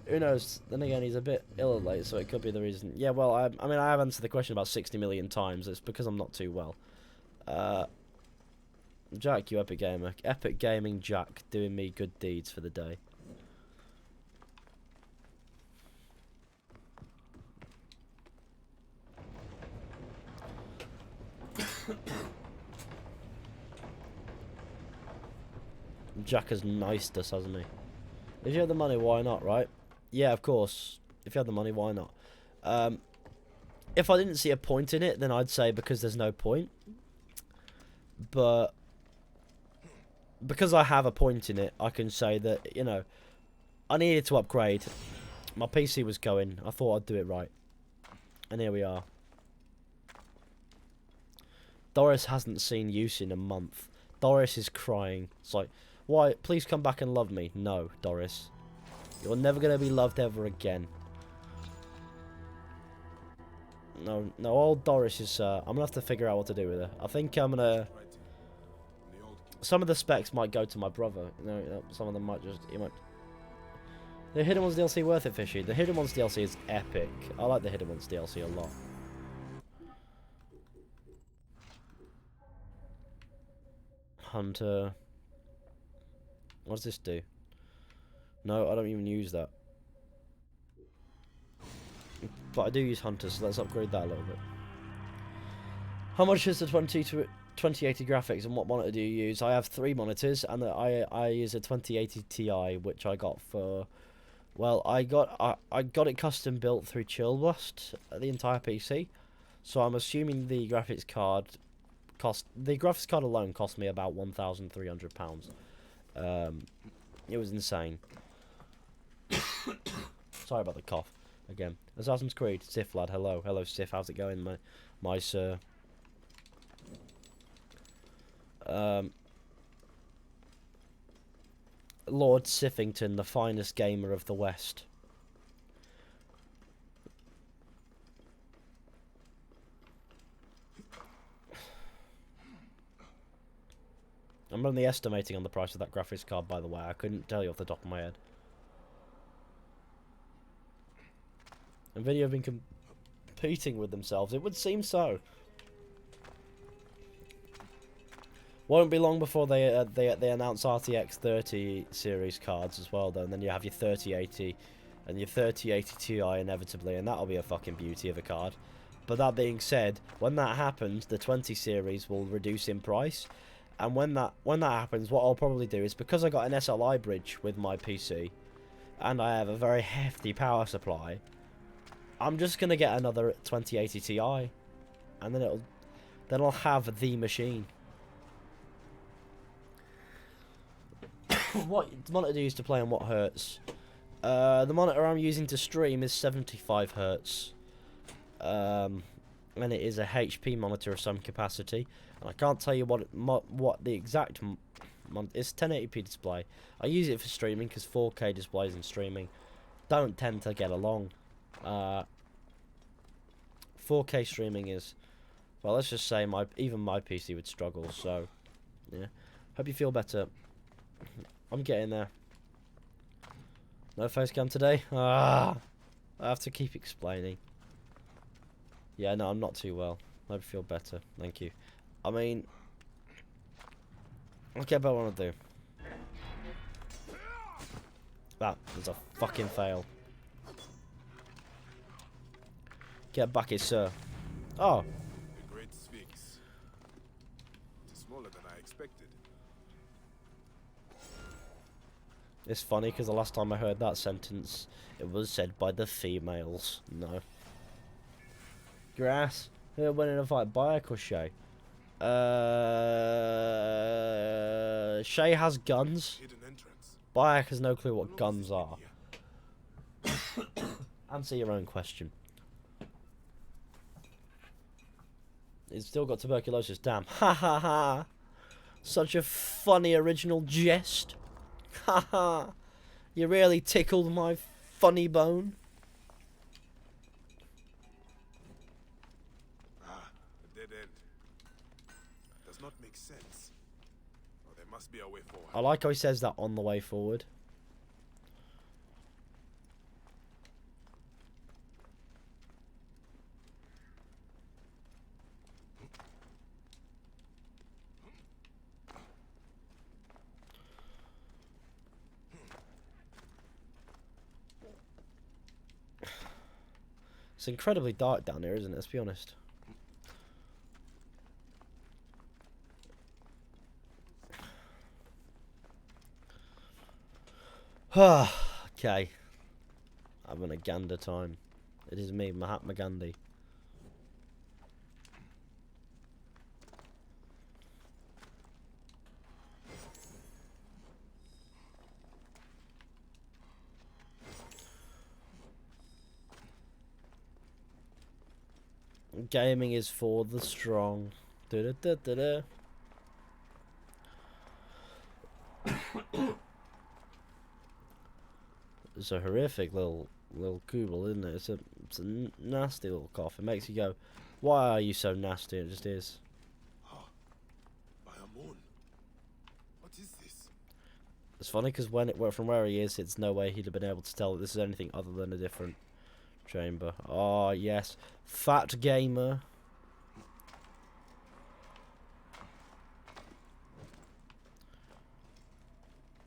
A: Who knows? Then again, he's a bit ill late, so it could be the reason. Yeah, well, I mean, I have answered the question about 60 million times. It's because I'm not too well. Jack, you epic gamer. Epic gaming Jack doing me good deeds for the day. Jack has niced us, hasn't he? If you have the money, why not, right? Yeah, of course. If you have the money, why not? If I didn't see a point in it, then I'd say because there's no point. But because I have a point in it, I can say that, you know, I needed to upgrade. My PC was going. I thought I'd do it right. And here we are. Doris hasn't seen use in a month. Doris is crying. It's like, why? Please come back and love me. No, Doris. You're never going to be loved ever again. No, old Doris is, I'm going to have to figure out what to do with her. I think I'm going to... Some of the specs might go to my brother. You know, some of them might just... He might... The Hidden Ones DLC worth it, Fishy. The Hidden Ones DLC is epic. I like the Hidden Ones DLC a lot. Hunter. What does this do? No, I don't even use that. But I do use Hunter, so let's upgrade that a little bit. How much is the 2080 graphics and what monitor do you use? I have 3 monitors and I use a 2080 Ti, which I got for... Well, I got it custom built through Chillbust, the entire PC. So I'm assuming the graphics card alone cost me about £1,300. It was insane. Sorry about the cough again. Assassin's Creed, Sif lad, hello, Sif, how's it going, my sir? Lord Siffington, the finest gamer of the West. I'm only estimating on the price of that graphics card, by the way. I couldn't tell you off the top of my head. Nvidia have been competing with themselves. It would seem so. Won't be long before they announce RTX 30 series cards as well, though. And then you have your 3080 and your 3080 Ti inevitably, and that'll be a fucking beauty of a card. But that being said, when that happens, the 20 series will reduce in price. And when that happens, what I'll probably do is, because I got an SLI bridge with my PC, and I have a very hefty power supply, I'm just gonna get another 2080 Ti, and then I'll have the machine. What monitor do you use to play and what hertz? The monitor I'm using to stream is 75 hertz, and it is a HP monitor of some capacity. And I can't tell you what the exact it's 1080p display. I use it for streaming because 4K displays and streaming don't tend to get along. 4K streaming is, well, let's just say even my PC would struggle. So yeah, hope you feel better. I'm getting there. No face cam today. I have to keep explaining. Yeah, no, I'm not too well. Hope you feel better. Thank you. I mean, okay, but I want to do. That was a fucking fail. Get back here, sir. Oh.
B: The Great Sphinx. It's smaller than I expected.
A: It's funny because the last time I heard that sentence, it was said by the females. No. Grass. Who went in a fight? Bayek or Shay? Shay has guns. Bayek has no clue what guns are. Answer your own question. He's still got tuberculosis. Damn. Ha ha ha. Such a funny original jest. Ha ha. You really tickled my funny bone.
B: A dead end. Does not make sense. Oh, there must be a way forward.
A: I like how he says that on the way forward. incredibly dark down here, isn't it? Let's be honest. Okay. Having a gander time. It is me, Mahatma Gandhi. Gaming is for the strong. Da -da -da -da -da. It's a horrific little Google, isn't it? It's a nasty little cough. It makes you go, "Why are you so nasty?" It just is.
B: By a moon. What is this?
A: It's funny because from where he is, it's no way he'd have been able to tell that this is anything other than a different chamber. Oh yes, fat gamer.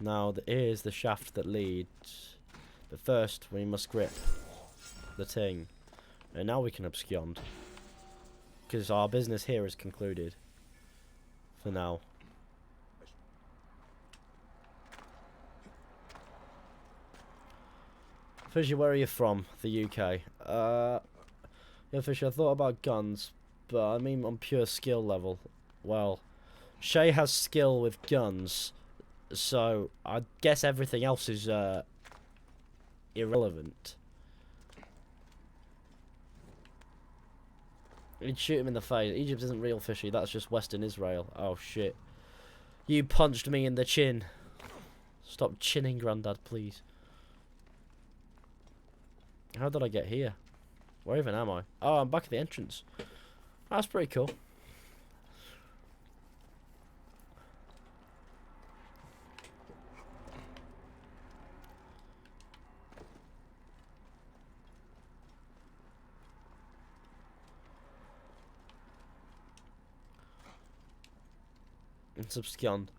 A: Now here's the shaft that leads. But first, we must grip the thing. And now we can abscond. Because our business here is concluded. For now. Fisher, where are you from? The UK. Yeah, Fisher, I thought about guns. But I mean on pure skill level. Well, Shay has skill with guns. So, I guess everything else is, irrelevant. You'd shoot him in the face. Egypt isn't real, Fishy. That's just Western Israel. Oh, shit. You punched me in the chin. Stop chinning, Grandad, please. How did I get here? Where even am I? Oh, I'm back at the entrance. That's pretty cool. It's abscond.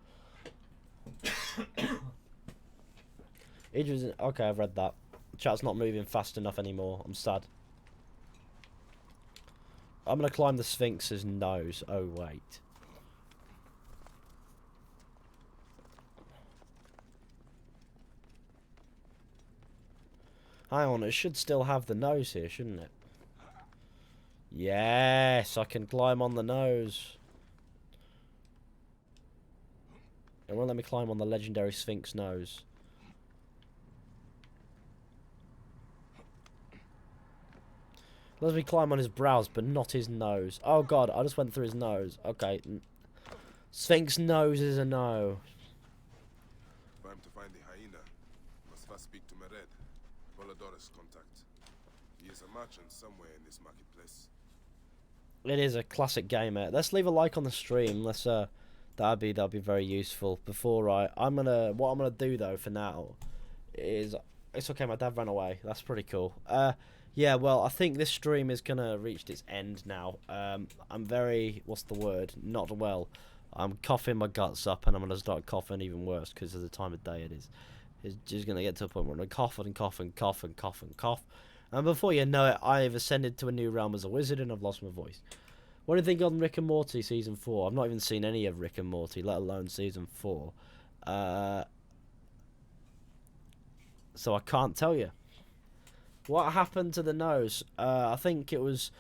A: Okay, I've read that. Chat's not moving fast enough anymore. I'm sad. I'm gonna climb the Sphinx's nose. Oh wait. Hang on, it should still have the nose here, shouldn't it? Yes, I can climb on the nose. It won't let me climb on the legendary Sphinx nose. Let me climb on his brows, but not his nose. Oh god, I just went through his nose. Okay. Sphinx nose is a no.
B: If I'm to find the hyena, I must first speak to Mered, Volodora's contact. He is a merchant somewhere in this marketplace.
A: It is a classic game, mate. Let's leave a like on the stream. Let's that'd be very useful. Before what I'm gonna do though for now is it's okay. My dad ran away. That's pretty cool. Yeah. Well, I think this stream is gonna reach its end now. I'm very what's the word? Not well. I'm coughing my guts up, and I'm gonna start coughing even worse because of the time of day it is. It's just gonna get to a point where I'm gonna cough and cough and cough and cough and cough. And before you know it, I've ascended to a new realm as a wizard and I've lost my voice. What do you think on Rick and Morty Season 4? I've not even seen any of Rick and Morty, let alone Season 4. So I can't tell you. What happened to the nose? I think it was...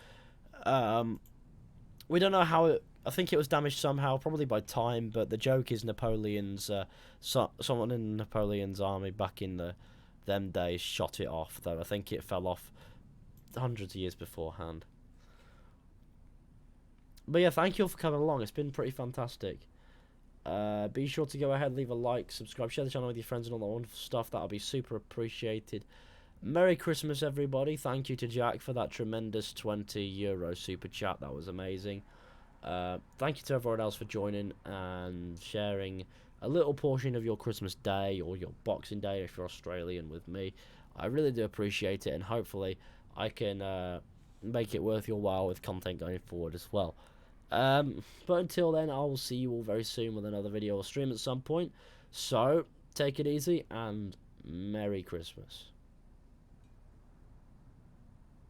A: we don't know how it... I think it was damaged somehow, probably by time, but the joke is Napoleon's... someone in Napoleon's army back in them days shot it off, though. I think it fell off hundreds of years beforehand. But yeah, thank you all for coming along. It's been pretty fantastic. Be sure to go ahead, leave a like, subscribe, share the channel with your friends and all that wonderful stuff. That'll be super appreciated. Merry Christmas, everybody. Thank you to Jack for that tremendous €20 super chat. That was amazing. Thank you to everyone else for joining and sharing a little portion of your Christmas day or your Boxing Day if you're Australian with me. I really do appreciate it, and hopefully I can make it worth your while with content going forward as well. But until then, I will see you all very soon with another video or stream at some point. So, take it easy and Merry Christmas.